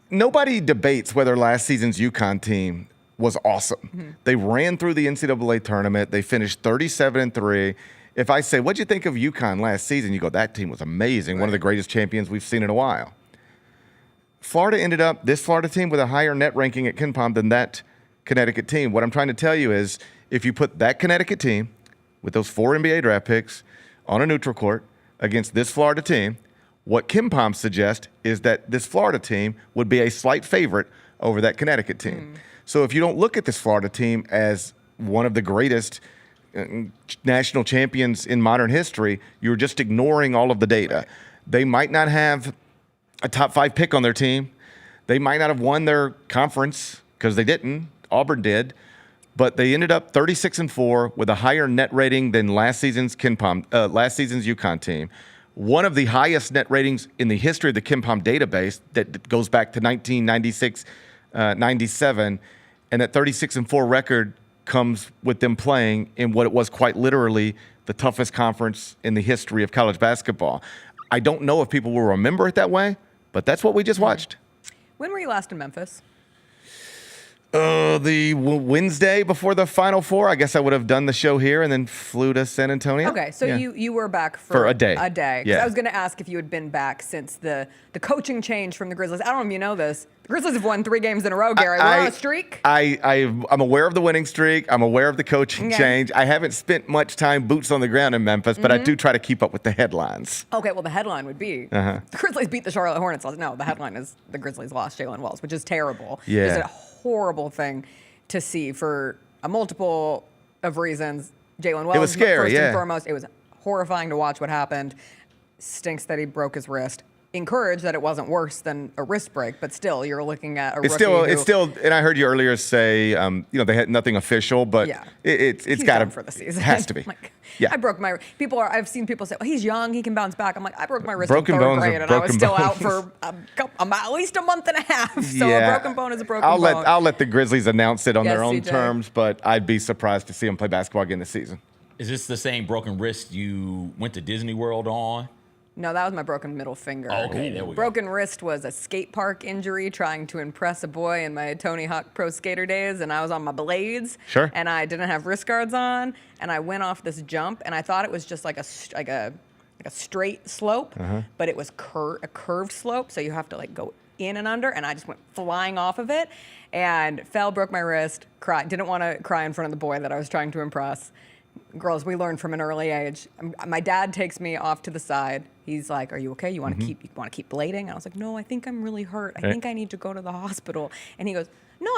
Nobody debates whether last season's UConn team was awesome. They ran through the NCAA tournament. They finished 37-3. If I say, what'd you think of UConn last season? You go, that team was amazing. One of the greatest champions we've seen in a while. Florida ended up, this Florida team, with a higher net ranking at KenPom than that Connecticut team. What I'm trying to tell you is if you put that Connecticut team with those 4 NBA draft picks on a neutral court against this Florida team, what KenPom suggests is that this Florida team would be a slight favorite over that Connecticut team. So if you don't look at this Florida team as one of the greatest national champions in modern history, you're just ignoring all of the data. They might not have a top 5 pick on their team. They might not have won their conference because they didn't. Auburn did. But they ended up 36-4 with a higher net rating than last season's UConn team, one of the highest net ratings in the history of the KenPom database that goes back to 1996, 97, and that 36-4 record comes with them playing in what it was quite literally the toughest conference in the history of college basketball. I don't know if people will remember it that way, but that's what we just watched. When were you last in Memphis? The Wednesday before the Final Four. I guess I would have done the show here and then flew to San Antonio. Okay, so Yeah. you were back for a day. A day. 'Cause Yeah. I was going to ask if you had been back since the coaching change from the Grizzlies. I don't know if you know this. The Grizzlies have won 3 games in a row, Gary. We're on a streak. I'm aware of the winning streak. I'm aware of the coaching change. I haven't spent much time boots on the ground in Memphis, but I do try to keep up with the headlines. Okay, well, the headline would be the Grizzlies beat the Charlotte Hornets. No, the headline is the Grizzlies lost Jaylen Wells, which is terrible. Yeah. It's a horrible thing to see for a multiple of reasons. Jaylen Wells, It was scary, first yeah. and foremost. It was horrifying to watch what happened. Stinks that he broke his wrist. Encouraged that it wasn't worse than a wrist break, but still, you're looking at a It's rookie still, and I heard you earlier say, they had nothing official, but Yeah. it's He's got done to for the season. It has to be. Like, Yeah. I broke my. I've seen people say, "Oh, he's young, he can bounce back." I'm like, I broke my wrist Broken in 3rd bones are grade, and I was broken still out bones. for at least a month and a half. So a broken bone is a broken bone. I'll let the Grizzlies announce it on Yes, their own CJ. terms, but I'd be surprised to see them play basketball again this season. Is this the same broken wrist you went to Disney World on? No, that was my broken middle finger. Okay, there we go. Broken wrist was a skate park injury trying to impress a boy in my Tony Hawk Pro Skater days, and I was on my blades. Sure. And I didn't have wrist guards on, and I went off this jump, and I thought it was just like a straight slope, but it was a curved slope, so you have to like go in and under, and I just went flying off of it, and fell, broke my wrist, cried, didn't want to cry in front of the boy that I was trying to impress. Girls, we learned from an early age. My dad takes me off to the side. He's like, "Are you okay? You want to keep blading?" And I was like, "No, I think I'm really hurt. I think I need to go to the hospital." And he goes, "No,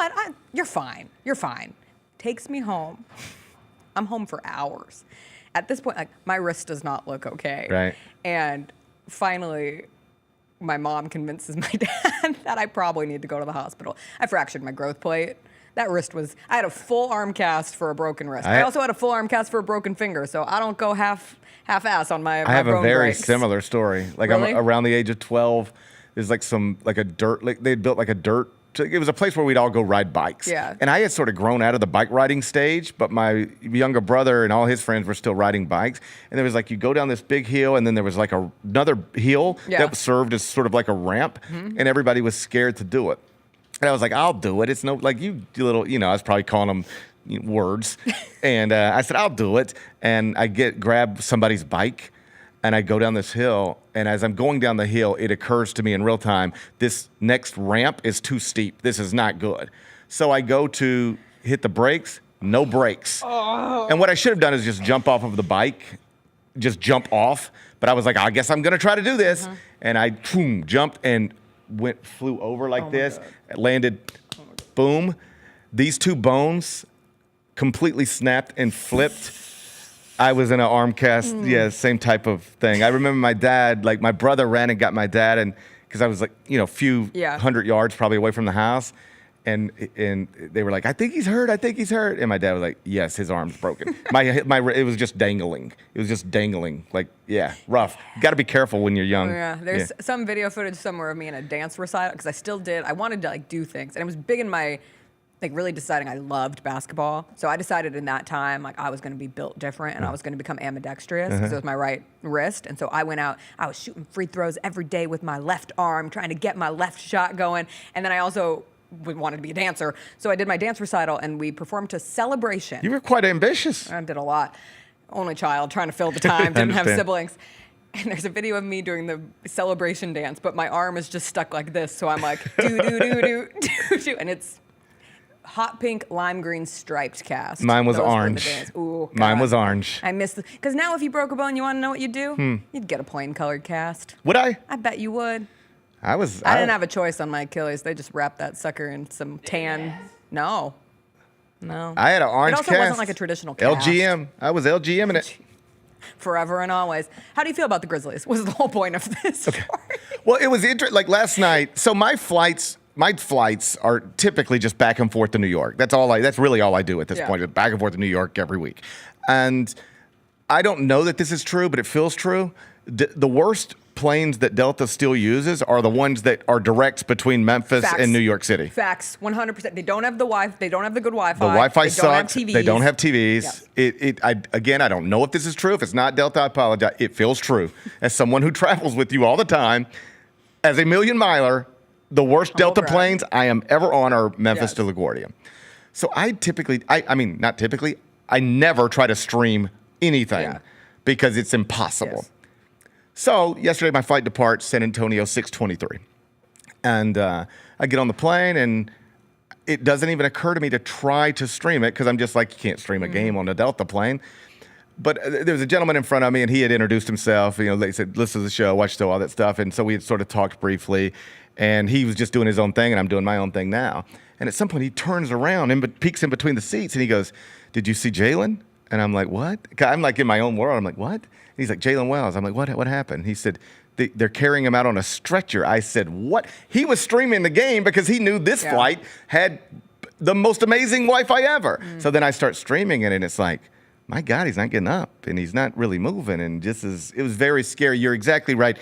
you're fine. You're fine." Takes me home. I'm home for hours. At this point, like, my wrist does not look okay. Right. And finally, my mom convinces my dad that I probably need to go to the hospital. I fractured my growth plate. That wrist I had a full arm cast for a broken wrist. I also had a full arm cast for a broken finger, so I don't go half-ass on my I have a bone very breaks. similar story. Like Really? I'm around the age of 12. There's like a dirt. Like they'd built like a dirt. It was a place where we'd all go ride bikes. Yeah. And I had sort of grown out of the bike riding stage, but my younger brother and all his friends were still riding bikes. And there was like you go down this big hill, and then there was like another hill that served as sort of like a ramp, and everybody was scared to do it. And I was like, I'll do it. It's no, like you little, I was probably calling them words. And I said, I'll do it. And I grab somebody's bike, and I go down this hill. And as I'm going down the hill, it occurs to me in real time, this next ramp is too steep. This is not good. So I go to hit the brakes, no brakes. Oh. And what I should have done is just jump off of the bike, just jump off. But I was like, I guess I'm going to try to do this. And I jumped and flew over like this, landed, boom. These two bones completely snapped and flipped. I was in an arm cast, same type of thing. I remember my dad, like my brother ran and got my dad, and because I was like, a few 100 yards probably away from the house, and they were like, I think he's hurt, and my dad was like, yes, his arm's broken. It was just dangling. Like, rough. You got to be careful when you're young. There's some video footage somewhere of me in a dance recital, because I wanted to like do things, and it was big in my really deciding I loved basketball. So I decided in that time, like, I was going to be built different, and I was going to become ambidextrous because it was my right wrist. And so I went out, I was shooting free throws every day with my left arm, trying to get my left shot going. And then I also wanted to be a dancer. So I did my dance recital, and we performed to Celebration. You were quite ambitious. I did a lot. Only child, trying to fill the time, didn't have siblings. And there's a video of me doing the Celebration dance, but my arm is just stuck like this. So I'm like, do, and it's hot pink, lime green, striped cast. Mine was Those were the orange. dance. Ooh, Mine God. was orange. I missed because now if you broke a bone, you want to know what you'd do? You'd get a plain colored cast. Would I? I bet you would. I didn't have a choice on my Achilles. They just wrapped that sucker in some tan. No. I had an orange cast. It also wasn't like a traditional cast. LGM. I was LGM in it. Forever and always. How do you feel about the Grizzlies? Was the whole point of this? Okay. Well, it was interesting. Like last night, so my flights are typically just back and forth to New York. That's really all I do at this point. Back and forth to New York every week. And I don't know that this is true, but it feels true. The worst planes that Delta still uses are the ones that are directs between Memphis and New York City. Facts, 100%. They don't have the Wi-Fi. They don't have the good Wi-Fi. The Wi-Fi sucks. They don't have TVs. Yep. Again, I don't know if this is true. If it's not Delta, I apologize. It feels true. As someone who travels with you all the time, as a million miler, the worst Delta planes I am ever on are Memphis to LaGuardia. So I never try to stream anything because it's impossible. Yes. So yesterday my flight departs San Antonio 6:23. And I get on the plane and it doesn't even occur to me to try to stream it because I'm just like, you can't stream a game on a Delta plane. But there was a gentleman in front of me and he had introduced himself. You know, they said, listen to the show, watch the show, all that stuff. And so we had sort of talked briefly and he was just doing his own thing and I'm doing my own thing now. And at some point he turns around and peeks in between the seats and he goes, did you see Jaylen? And I'm like, what? I'm like in my own world. I'm like, what? And he's like, Jaylen Wells. I'm like, what happened? He said, they're carrying him out on a stretcher. I said, what? He was streaming the game because he knew this flight had the most amazing Wi-Fi ever. So then I start streaming it and it's like, my God, he's not getting up and he's not really moving. And it was very scary. You're exactly right.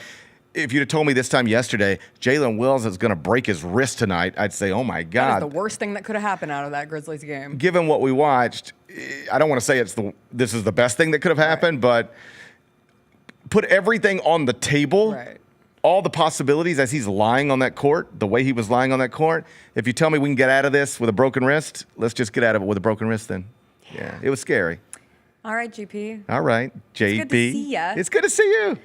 If you'd have told me this time yesterday, Jaylen Wells is going to break his wrist tonight, I'd say, oh my God. That is the worst thing that could have happened out of that Grizzlies game. Given what we watched, I don't want to say this is the best thing that could have happened, but put everything on the table, all the possibilities as he's lying on that court, the way he was lying on that court. If you tell me we can get out of this with a broken wrist, let's just get out of it with a broken wrist then. Yeah, it was scary. All right, GP. All right, JP. It's good to see ya. It's good to see you.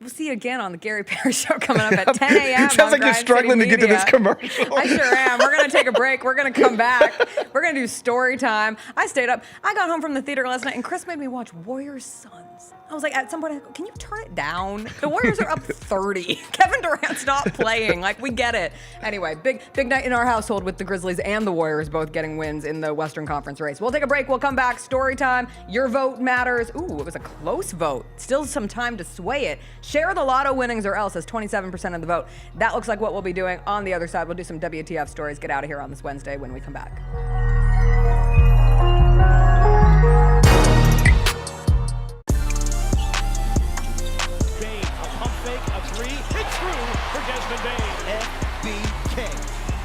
We'll see you again on the Gary Parrish Show coming up at 10 a.m. It sounds like you're struggling to get to this commercial. I sure am. We're going to take a break. We're going to come back. We're going to do story time. I stayed up. I got home from the theater last night, and Chris made me watch Warriors Suns. I was like, at some point, I go, can you turn it down? The Warriors are up 30. Kevin Durant stopped playing. Like, we get it. Anyway, big night in our household with the Grizzlies and the Warriors both getting wins in the Western Conference race. We'll take a break. We'll come back. Story time. Your vote matters. Ooh, it was a close vote. Still some time to sway it. Share the lotto winnings or else as 27% of the vote. That looks like what we'll be doing. On the other side, we'll do some WTF stories. Get out of here on this Wednesday when we come back.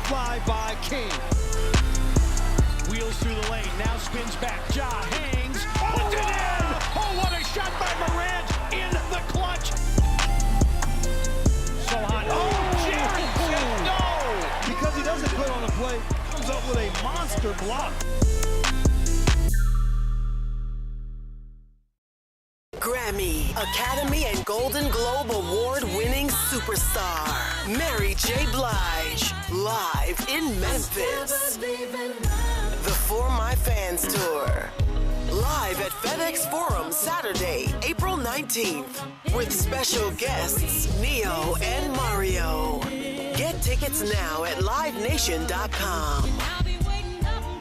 Fly by King. Wheels through the lane, now spins back. Ja hangs, puts it in! Oh, what a shot by Morant in the clutch! So hot. Oh, Jerry said no! Because he doesn't put on a play, comes up with a monster block. Grammy, Academy, and Golden Globe award-winning superstar, Mary J. Blige, live in Memphis. The For My Fans Tour, live at FedEx Forum Saturday, April 19th, with special guests Neo and Mario. Get tickets now at livenation.com.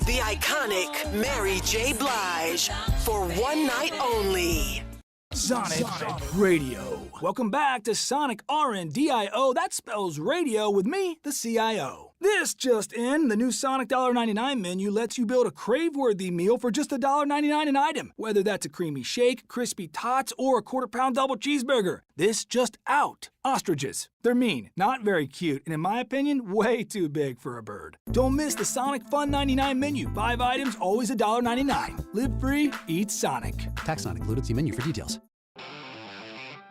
The iconic Mary J. Blige for one night only. Sonic Radio. Welcome back to Sonic RNDIO. That spells radio with me, the CIO. This just in, the new Sonic $1.99 menu lets you build a crave-worthy meal for just $1.99 an item. Whether that's a creamy shake, crispy tots, or a quarter-pound double cheeseburger. This just out. Ostriches. They're mean, not very cute, and in my opinion, way too big for a bird. Don't miss the Sonic Fun 99 menu. 5 items, always $1.99. Live free, eat Sonic. Tax not included. See menu for details.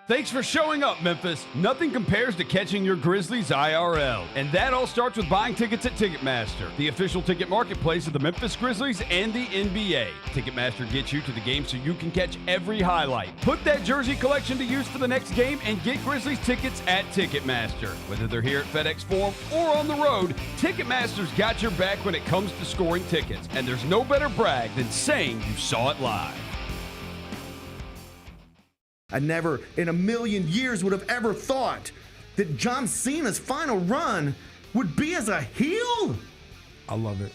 Thanks for showing up, Memphis. Nothing compares to catching your Grizzlies IRL. And that all starts with buying tickets at Ticketmaster, the official ticket marketplace of the Memphis Grizzlies and the NBA. Ticketmaster gets you to the game so you can catch every highlight. Put that jersey collection to use for the next game and get Grizzlies tickets at Ticketmaster. Whether they're here at FedEx Forum or on the road, Ticketmaster's got your back when it comes to scoring tickets. And there's no better brag than saying you saw it live. I never in a million years would have ever thought that John Cena's final run would be as a heel. I love it.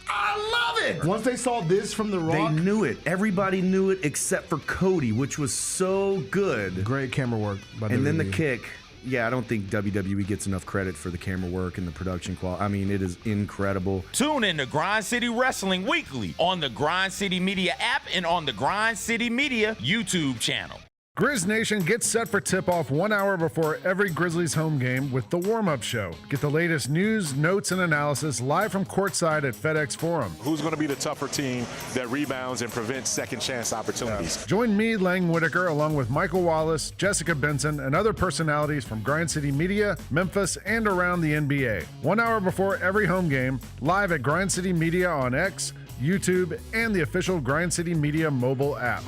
I love it. Once they saw this from The Rock, they knew it. Everybody knew it except for Cody, which was so good. Great camera work by And then the WWE. kick. I don't think WWE gets enough credit for the camera work and the production quality. I mean, it is incredible. Tune in to Grind City Wrestling weekly on the Grind City Media app and on the Grind City Media YouTube channel. Grizz Nation gets set for tip-off 1 hour before every Grizzlies home game with the warm-up show. Get the latest news, notes, and analysis live from courtside at FedEx Forum. Who's going to be the tougher team that rebounds and prevents second-chance opportunities? Join me, Lang Whitaker, along with Michael Wallace, Jessica Benson, and other personalities from Grind City Media, Memphis, and around the NBA. 1 hour before every home game, live at Grind City Media on X, YouTube, and the official Grind City Media mobile app.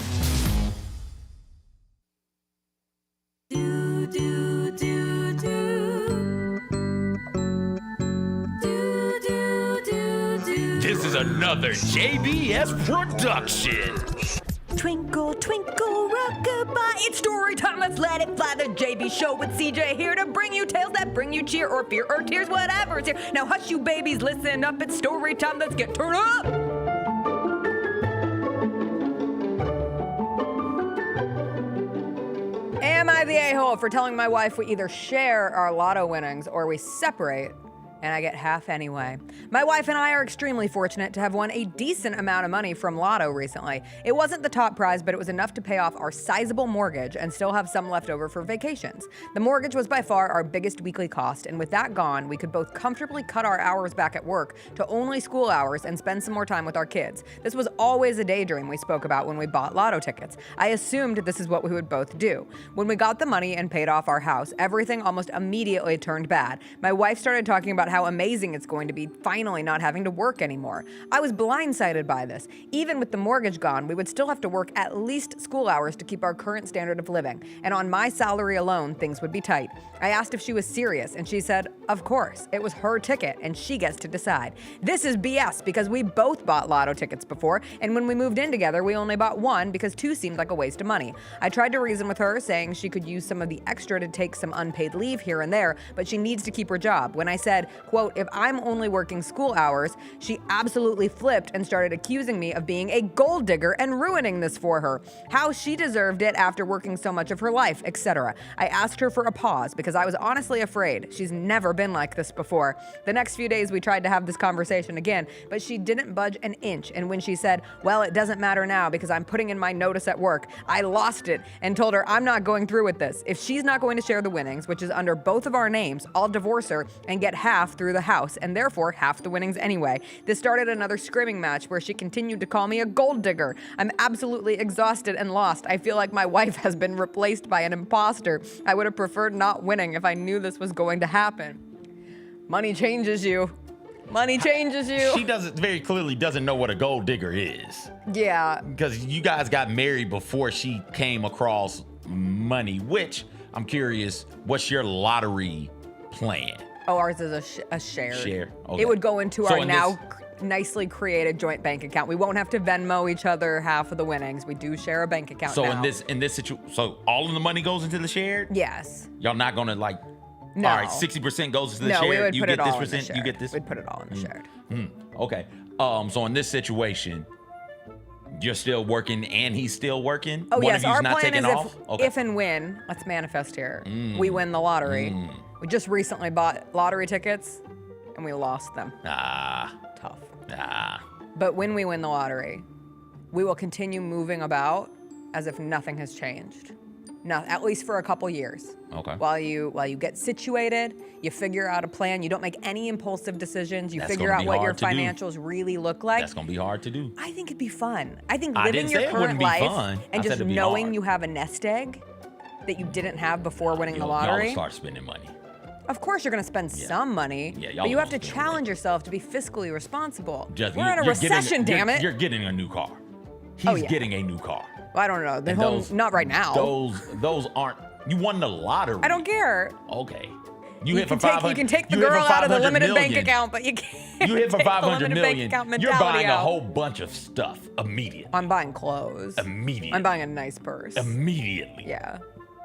This is another JBS production. Twinkle, twinkle, rockabye. It's story time. Let's let it fly. The JB Show with CJ here to bring you tales that bring you cheer or fear or tears, whatever's here. Now hush you babies, listen up. It's story time. Let's get turned up. Am I the a-hole for telling my wife we either share our lotto winnings or we separate and I get half anyway? My wife and I are extremely fortunate to have won a decent amount of money from Lotto recently. It wasn't the top prize, but it was enough to pay off our sizable mortgage and still have some left over for vacations. The mortgage was by far our biggest weekly cost, and with that gone, we could both comfortably cut our hours back at work to only school hours and spend some more time with our kids. This was always a daydream we spoke about when we bought Lotto tickets. I assumed this is what we would both do. When we got the money and paid off our house, everything almost immediately turned bad. My wife started talking about how amazing it's going to be finally not having to work anymore. I was blindsided by this. Even with the mortgage gone, we would still have to work at least school hours to keep our current standard of living. And on my salary alone, things would be tight. I asked if she was serious, and she said, of course. It was her ticket, and she gets to decide. This is BS because we both bought Lotto tickets before, and when we moved in together, we only bought one because two seemed like a waste of money. I tried to reason with her, saying she could use some of the extra to take some unpaid leave here and there, but she needs to keep her job. When I said, quote, if I'm only working school hours, she absolutely flipped and started accusing me of being a gold digger and ruining this for her. How she deserved it after working so much of her life, etc. I asked her for a pause because I was honestly afraid. She's never been like this before. The next few days we tried to have this conversation again, but she didn't budge an inch. And when she said, well, it doesn't matter now because I'm putting in my notice at work, I lost it and told her I'm not going through with this. If she's not going to share the winnings, which is under both of our names, I'll divorce her and get half through the house, and therefore half the winnings anyway. This started another screaming match where she continued to call me a gold digger. I'm absolutely exhausted and lost. I feel like my wife has been replaced by an imposter. I would have preferred not winning if I knew this was going to happen. Money changes you. Money changes you. She very clearly doesn't know what a gold digger is. Yeah. Because you guys got married before she came across money, which I'm curious, what's your lottery plan? Oh, ours is a share. Share. Okay. It would go into our now nicely created joint bank account. We won't have to Venmo each other half of the winnings. We do share a bank account now. So in this situation, so all of the money goes into the shared? Yes. Y'all not gonna like, no. All right, 60% goes to the shared. No, we would you put get it all this in percent, the shared. you get this. We'd put it all in the shared. Okay. So in this situation, you're still working and he's still working? Oh, One yes. of you's Our not plan taking is off? if and when, let's manifest here, we win the lottery. We just recently bought lottery tickets and we lost them. Tough. But when we win the lottery, we will continue moving about as if nothing has changed. No, at least for a couple years. Okay. While you get situated, you figure out a plan. You don't make any impulsive decisions. You figure out what your financials really look like. That's gonna be hard to do. I think it'd be fun. I think living your current life and just knowing you have a nest egg that you didn't have before winning the lottery. Y'all start spending money. Of course, you're going to spend some money, but you have to challenge yourself to be fiscally responsible. We're in a recession, damn it. You're getting a new car. He's getting a new car. Well, I don't know. Not right now. Those aren't. You won the lottery. I don't care. Okay. You hit for 500. You can take the girl out of the limited bank account, but you can't. You hit for 500 million. You're buying a whole out. bunch of stuff immediately. I'm buying clothes. Immediately. I'm buying a nice purse. Immediately. Yeah.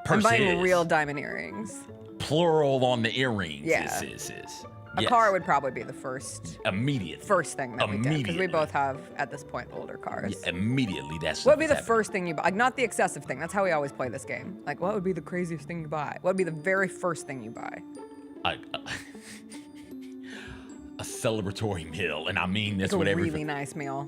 I'm buying real diamond earrings. Plural on the earrings. Yeah. A car would probably be the first Immediate. first thing that we did, because we both have, at this point, older cars. Yeah, immediately, that's What would be the first thing you buy? Like, not the excessive thing. That's how we always play this game. Like, what would be the craziest thing you buy? What would be the very first thing you buy? A celebratory meal, and I mean this Like with a everything. really nice meal.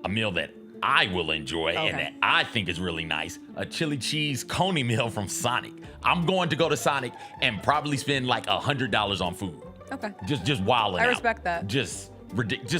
A meal that I will enjoy and that I think is really nice. A chili cheese coney meal from Sonic. I'm going to go to Sonic and probably spend like $100 on food. Okay. Just wilding I out. respect that. Just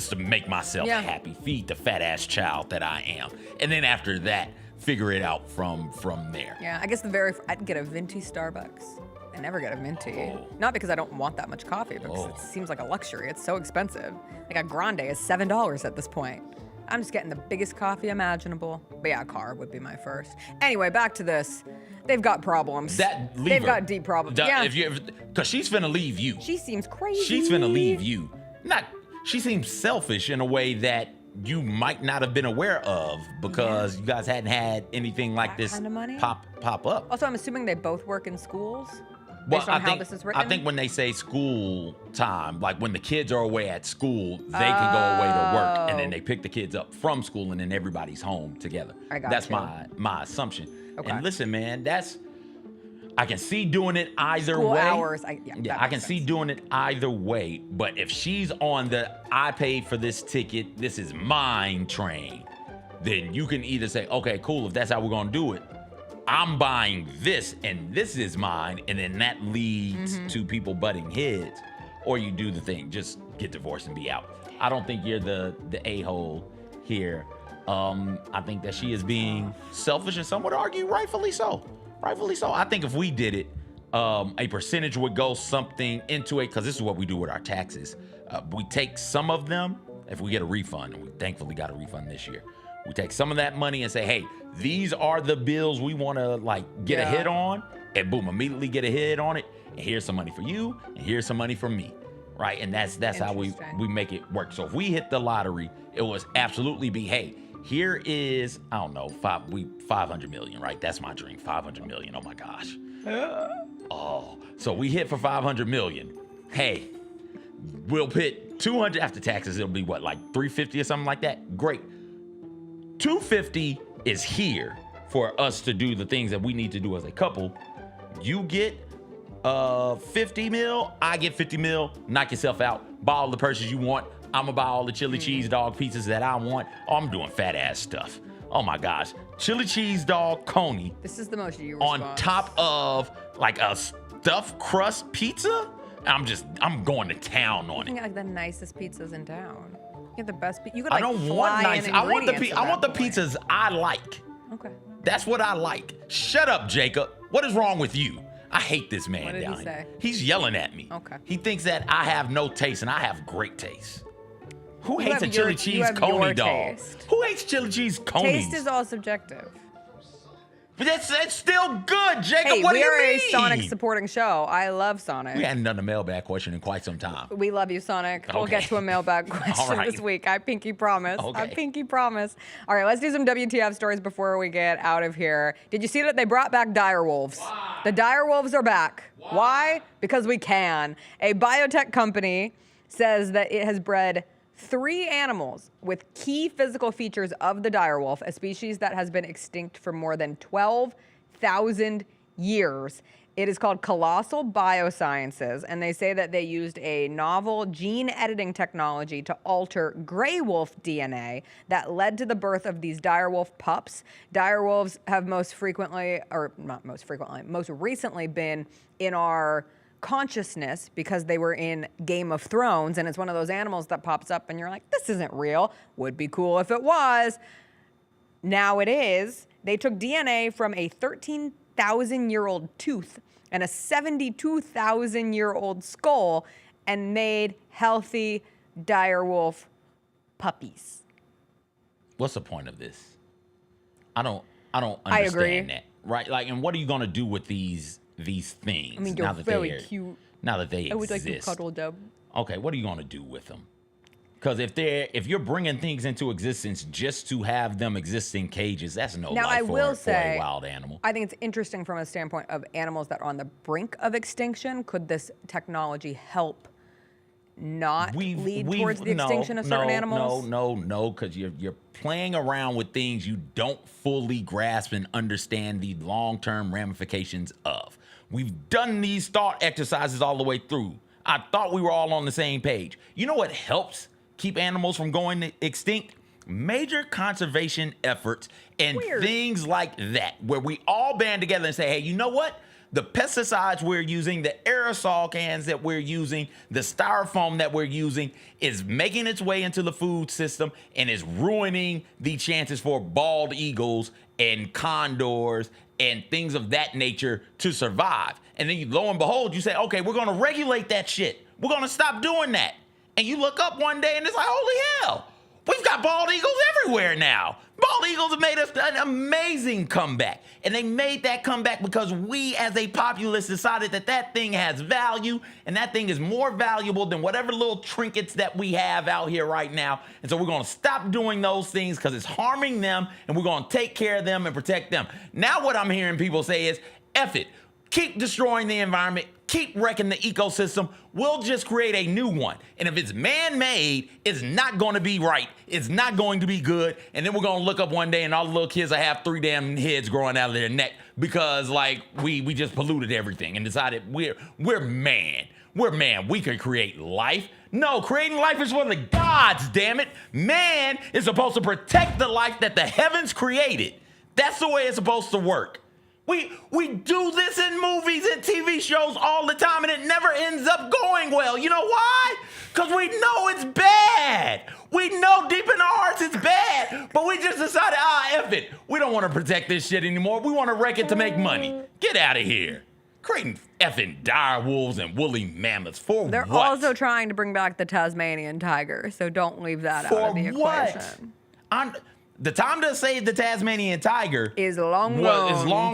to make myself happy. Feed the fat ass child that I am. And then after that, figure it out from there. Yeah, I guess I'd get a venti Starbucks. I never get a venti. Oh. Not because I don't want that much coffee, but because it seems like a luxury. It's so expensive. Like a grande is $7 at this point. I'm just getting the biggest coffee imaginable. But yeah, a car would be my first. Anyway, back to this. They've got problems. They've got deep problems. Yeah. Because she's finna leave you. She seems crazy. She's finna leave you. She seems selfish in a way that you might not have been aware of because you guys hadn't had anything like this kind of money? pop up. Also, I'm assuming they both work in schools. Well, Based on how this is written? I think when they say school time, like when the kids are away at school, they can go away to work, and then they pick the kids up from school, and then everybody's home together. That's my assumption. Okay. And listen, man, I can see doing it either School way. hours, I can see doing it either way. But if she's on the I paid for this ticket, this is mine train, then you can either say, okay, cool, if that's how we're gonna do it, I'm buying this and this is mine, and then that leads to people butting heads, or you do the thing, just get divorced and be out. I don't think you're the a-hole here. I think that she is being selfish, and some would argue rightfully so. Rightfully so. I think if we did it, a percentage would go something into it, because this is what we do with our taxes. We take some of them, if we get a refund, and we thankfully got a refund this year, we take some of that money and say, hey, these are the bills we want to get a hit on, and boom, immediately get a hit on it. And here's some money for you, and here's some money for me, right? And that's how we make it work. So if we hit the lottery, it was absolutely be, hey, here is, I don't know, 500 million, right? That's my dream, 500 million. Oh my gosh. So we hit for 500 million. Hey, we'll put 200 after taxes. It'll be what, like 350 or something like that? Great. 250 is here for us to do the things that we need to do as a couple. You get 50 mil, I get 50 mil, knock yourself out, buy all the purses you want. I'm gonna buy all the chili cheese dog pizzas that I want. Oh, I'm doing fat ass stuff. Oh my gosh. Chili cheese dog coney. This is the most you on top of like a stuffed crust pizza. I'm going to town on it. You get like the nicest pizzas in town. You get the best. You could I like don't want nice. I want the pizzas I like. Okay. That's what I like. Shut up, Jacob. What is wrong with you? I hate this man What did down he here. say? He's yelling at me. Okay. He thinks that I have no taste, and I have great taste. Who You hates a have chili your- cheese you have coney your dog? taste. Who hates chili cheese conies? Taste is all subjective. But that's still good, Jacob. Hey, what do we you are mean? a Sonic supporting show. I love Sonic. We hadn't done a mailbag question in quite some time. We love you, Sonic. We'll get Okay. to a mailbag question right. this week. I pinky promise. I Okay. pinky promise. All right, let's do some WTF stories before we get out of here. Did you see that they brought back dire wolves? Why? The dire wolves are back. Why? Because we can. A biotech company says that it has bred 3 animals with key physical features of the direwolf, a species that has been extinct for more than 12,000 years. It is called Colossal Biosciences, and they say that they used a novel gene editing technology to alter gray wolf DNA that led to the birth of these direwolf pups. Direwolves have most recently been in our consciousness because they were in Game of Thrones, and it's one of those animals that pops up and you're like, this isn't real. Would be cool if it was. Now it is. They took DNA from a 13,000-year-old tooth and a 72,000-year-old skull and made healthy direwolf puppies. What's the point of this? I don't understand I agree. that. Right? Like, and what are you gonna do with these things? I mean, you're now that very they're- cute. Now that they I would like exist. to cuddle, Deb. Okay, what are you gonna do with them? Because if you're bringing things into existence just to have them exist in cages, that's no Now, life I will for a say, wild animal. I think it's interesting from a standpoint of animals that are on the brink of extinction. Could this technology help not lead towards the extinction of certain animals? No, because you're playing around with things you don't fully grasp and understand the long-term ramifications of. We've done these thought exercises all the way through. I thought we were all on the same page. You know what helps keep animals from going extinct? Major conservation efforts and things like that, where we all band together and say, hey, you know what? The pesticides we're using, the aerosol cans that we're using, the styrofoam that we're using is making its way into the food system and is ruining the chances for bald eagles and condors and things of that nature to survive. And then lo and behold, you say, okay, we're going to regulate that shit. We're going to stop doing that. And you look up one day and it's like, holy hell, we've got bald eagles everywhere now. Bald eagles have made us an amazing comeback. And they made that comeback because we as a populace decided that that thing has value and that thing is more valuable than whatever little trinkets that we have out here right now. And so we're going to stop doing those things because it's harming them and we're going to take care of them and protect them. Now what I'm hearing people say is, F it. Keep destroying the environment, keep wrecking the ecosystem. We'll just create a new one. And if it's man-made, it's not going to be right. It's not going to be good. And then we're going to look up one day and all the little kids will have 3 damn heads growing out of their neck because like we just polluted everything and decided we're man. We're man. We can create life. No, creating life is for the gods, damn it. Man is supposed to protect the life that the heavens created. That's the way it's supposed to work. We do this in movies and TV shows all the time, and it never ends up going well. You know why? Because we know it's bad. We know deep in our hearts it's bad, but we just decided, F it. We don't want to protect this shit anymore. We want to wreck it to make money. Get out of here. Creating effing dire wolves and woolly mammoths for what? They're also trying to bring back the Tasmanian tiger, so don't leave that out of the equation. The time to save the Tasmanian tiger is long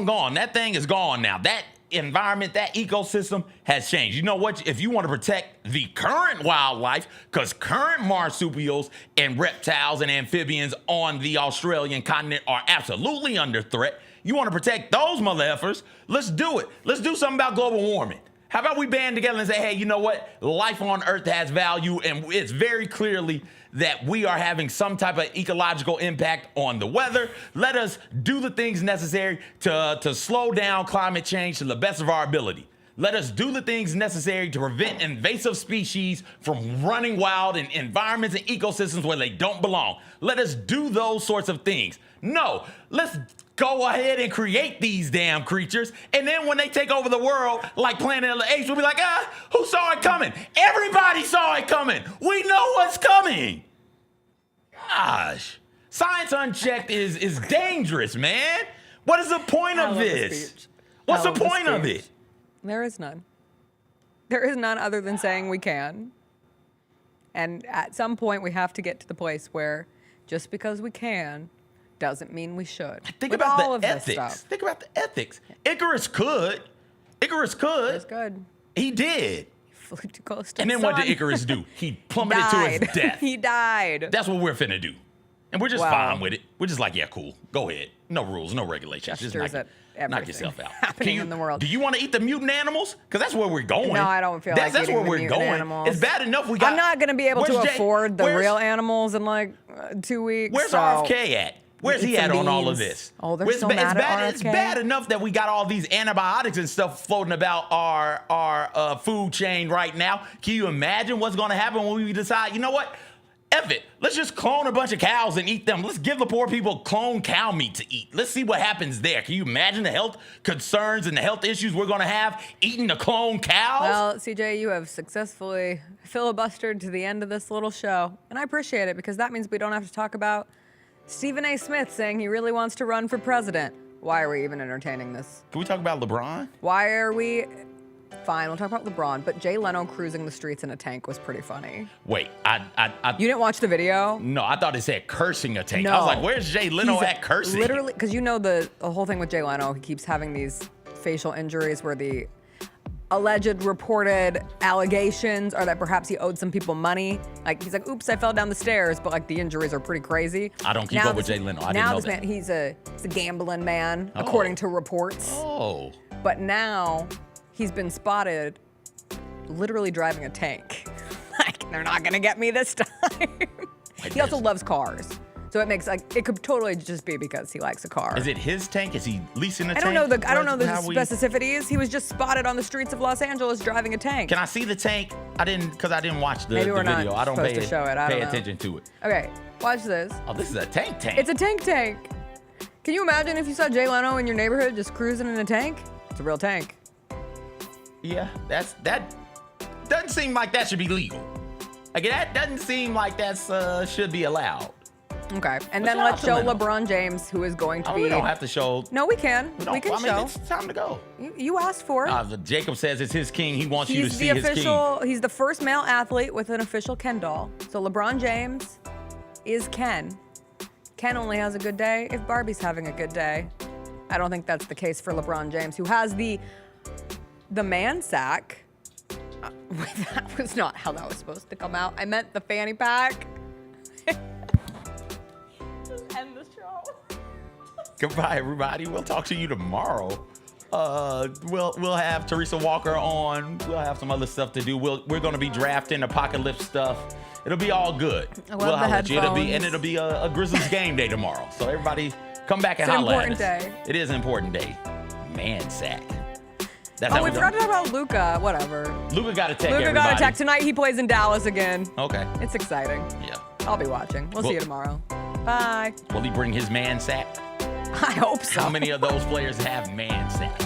gone. That thing is gone now. That environment, that ecosystem has changed. You know what? If you want to protect the current wildlife, because current marsupials and reptiles and amphibians on the Australian continent are absolutely under threat, you want to protect those mother effers, let's do it. Let's do something about global warming. How about we band together and say, hey, you know what? Life on Earth has value, and it's very clearly that we are having some type of ecological impact on the weather. Let us do the things necessary to slow down climate change to the best of our ability. Let us do the things necessary to prevent invasive species from running wild in environments and ecosystems where they don't belong. Let us do those sorts of things. No, let's go ahead and create these damn creatures, and then when they take over the world, like Planet of the Apes, we'll be like, who saw it coming? Everybody saw it coming. We know what's coming. Gosh, science unchecked is dangerous, man. What is the point of this? What's the point of it? There is none. There is none other than saying we can. And at some point, we have to get to the place where just because we can doesn't mean we should. Think about the ethics. Think about the ethics. Icarus could. It's good. He did. He flew too close to and then what did Icarus do? He plummeted to his death. He died. That's what we're finna do. And we're just fine with it. We're just like, yeah, cool. Go ahead. No rules, no regulations. Just knock yourself out. Happening in the world. Do you want to eat the mutant animals? Because that's where we're going. No, I don't feel like eating the mutant animals. It's bad enough we got. I'm not going to be able to afford the real animals in like 2 weeks. Where's RFK at? Where's he at on all of this? Oh, they're so mad at RFK. It's bad enough that we got all these antibiotics and stuff floating about our food chain right now. Can you imagine what's going to happen when we decide, you know what? F it. Let's just clone a bunch of cows and eat them. Let's give the poor people clone cow meat to eat. Let's see what happens there. Can you imagine the health concerns and the health issues we're going to have eating the clone cows? Well, CJ, you have successfully filibustered to the end of this little show. And I appreciate it because that means we don't have to talk about Stephen A. Smith saying he really wants to run for president. Why are we even entertaining this? Can we talk about LeBron? Why are we... Fine, we'll talk about LeBron, but Jay Leno cruising the streets in a tank was pretty funny. Wait, You didn't watch the video? No, I thought it said cursing a tank. No. I was like, where's Jay Leno at cursing? Literally, because you know the whole thing with Jay Leno, he keeps having these facial injuries where the alleged reported allegations are that perhaps he owed some people money. Like, he's like, oops, I fell down the stairs, but like the injuries are pretty crazy. I don't keep up with Jay Leno. I didn't know that. Man, he's a gambling man, according to reports. Oh. But now he's been spotted literally driving a tank. Like, They're not gonna get me this time. He also loves cars. So it makes it could totally just be because he likes a car. Is it his tank? Is he leasing a I tank? don't know the specificities. He was just spotted on the streets of Los Angeles driving a tank. Can I see the tank? I didn't watch the Maybe we're video. not I don't supposed pay, to show it. I don't pay know. attention to it. Okay, watch this. Oh, this is a tank. It's a tank. Can you imagine if you saw Jay Leno in your neighborhood just cruising in a tank? It's a real tank. Yeah, that doesn't seem like that should be legal. Like that doesn't seem like that should be allowed. Okay, and But then shout let's out show to Leno. LeBron James, who is going to be. We don't have to show. No, we can. We can show. It's time to go. You asked for it. Jacob says it's his king. He wants you to see his king. He's the first male athlete with an official Ken doll. So LeBron James is Ken. Ken only has a good day if Barbie's having a good day. I don't think that's the case for LeBron James, who has the man sack. That was not how that was supposed to come out. I meant the fanny pack. Just end the show. Goodbye, everybody. We'll talk to you tomorrow. We'll have Teresa Walker on. We'll have some other stuff to do. We're going to be drafting apocalypse stuff. It'll be all good. I love the headphones. It'll be a Grizzlies game day tomorrow. So everybody, come back and It's an holler at us. important day. It is an important day. Man sack. That's Oh, how we we forgot to talk about Luka. Whatever. Luka got a tech. Luka got a tech tonight. He plays in Dallas again. Okay. It's exciting. Yeah. I'll be watching. We'll see you tomorrow. Bye. Will he bring his man sack? I hope so. How many of those players have man sacks?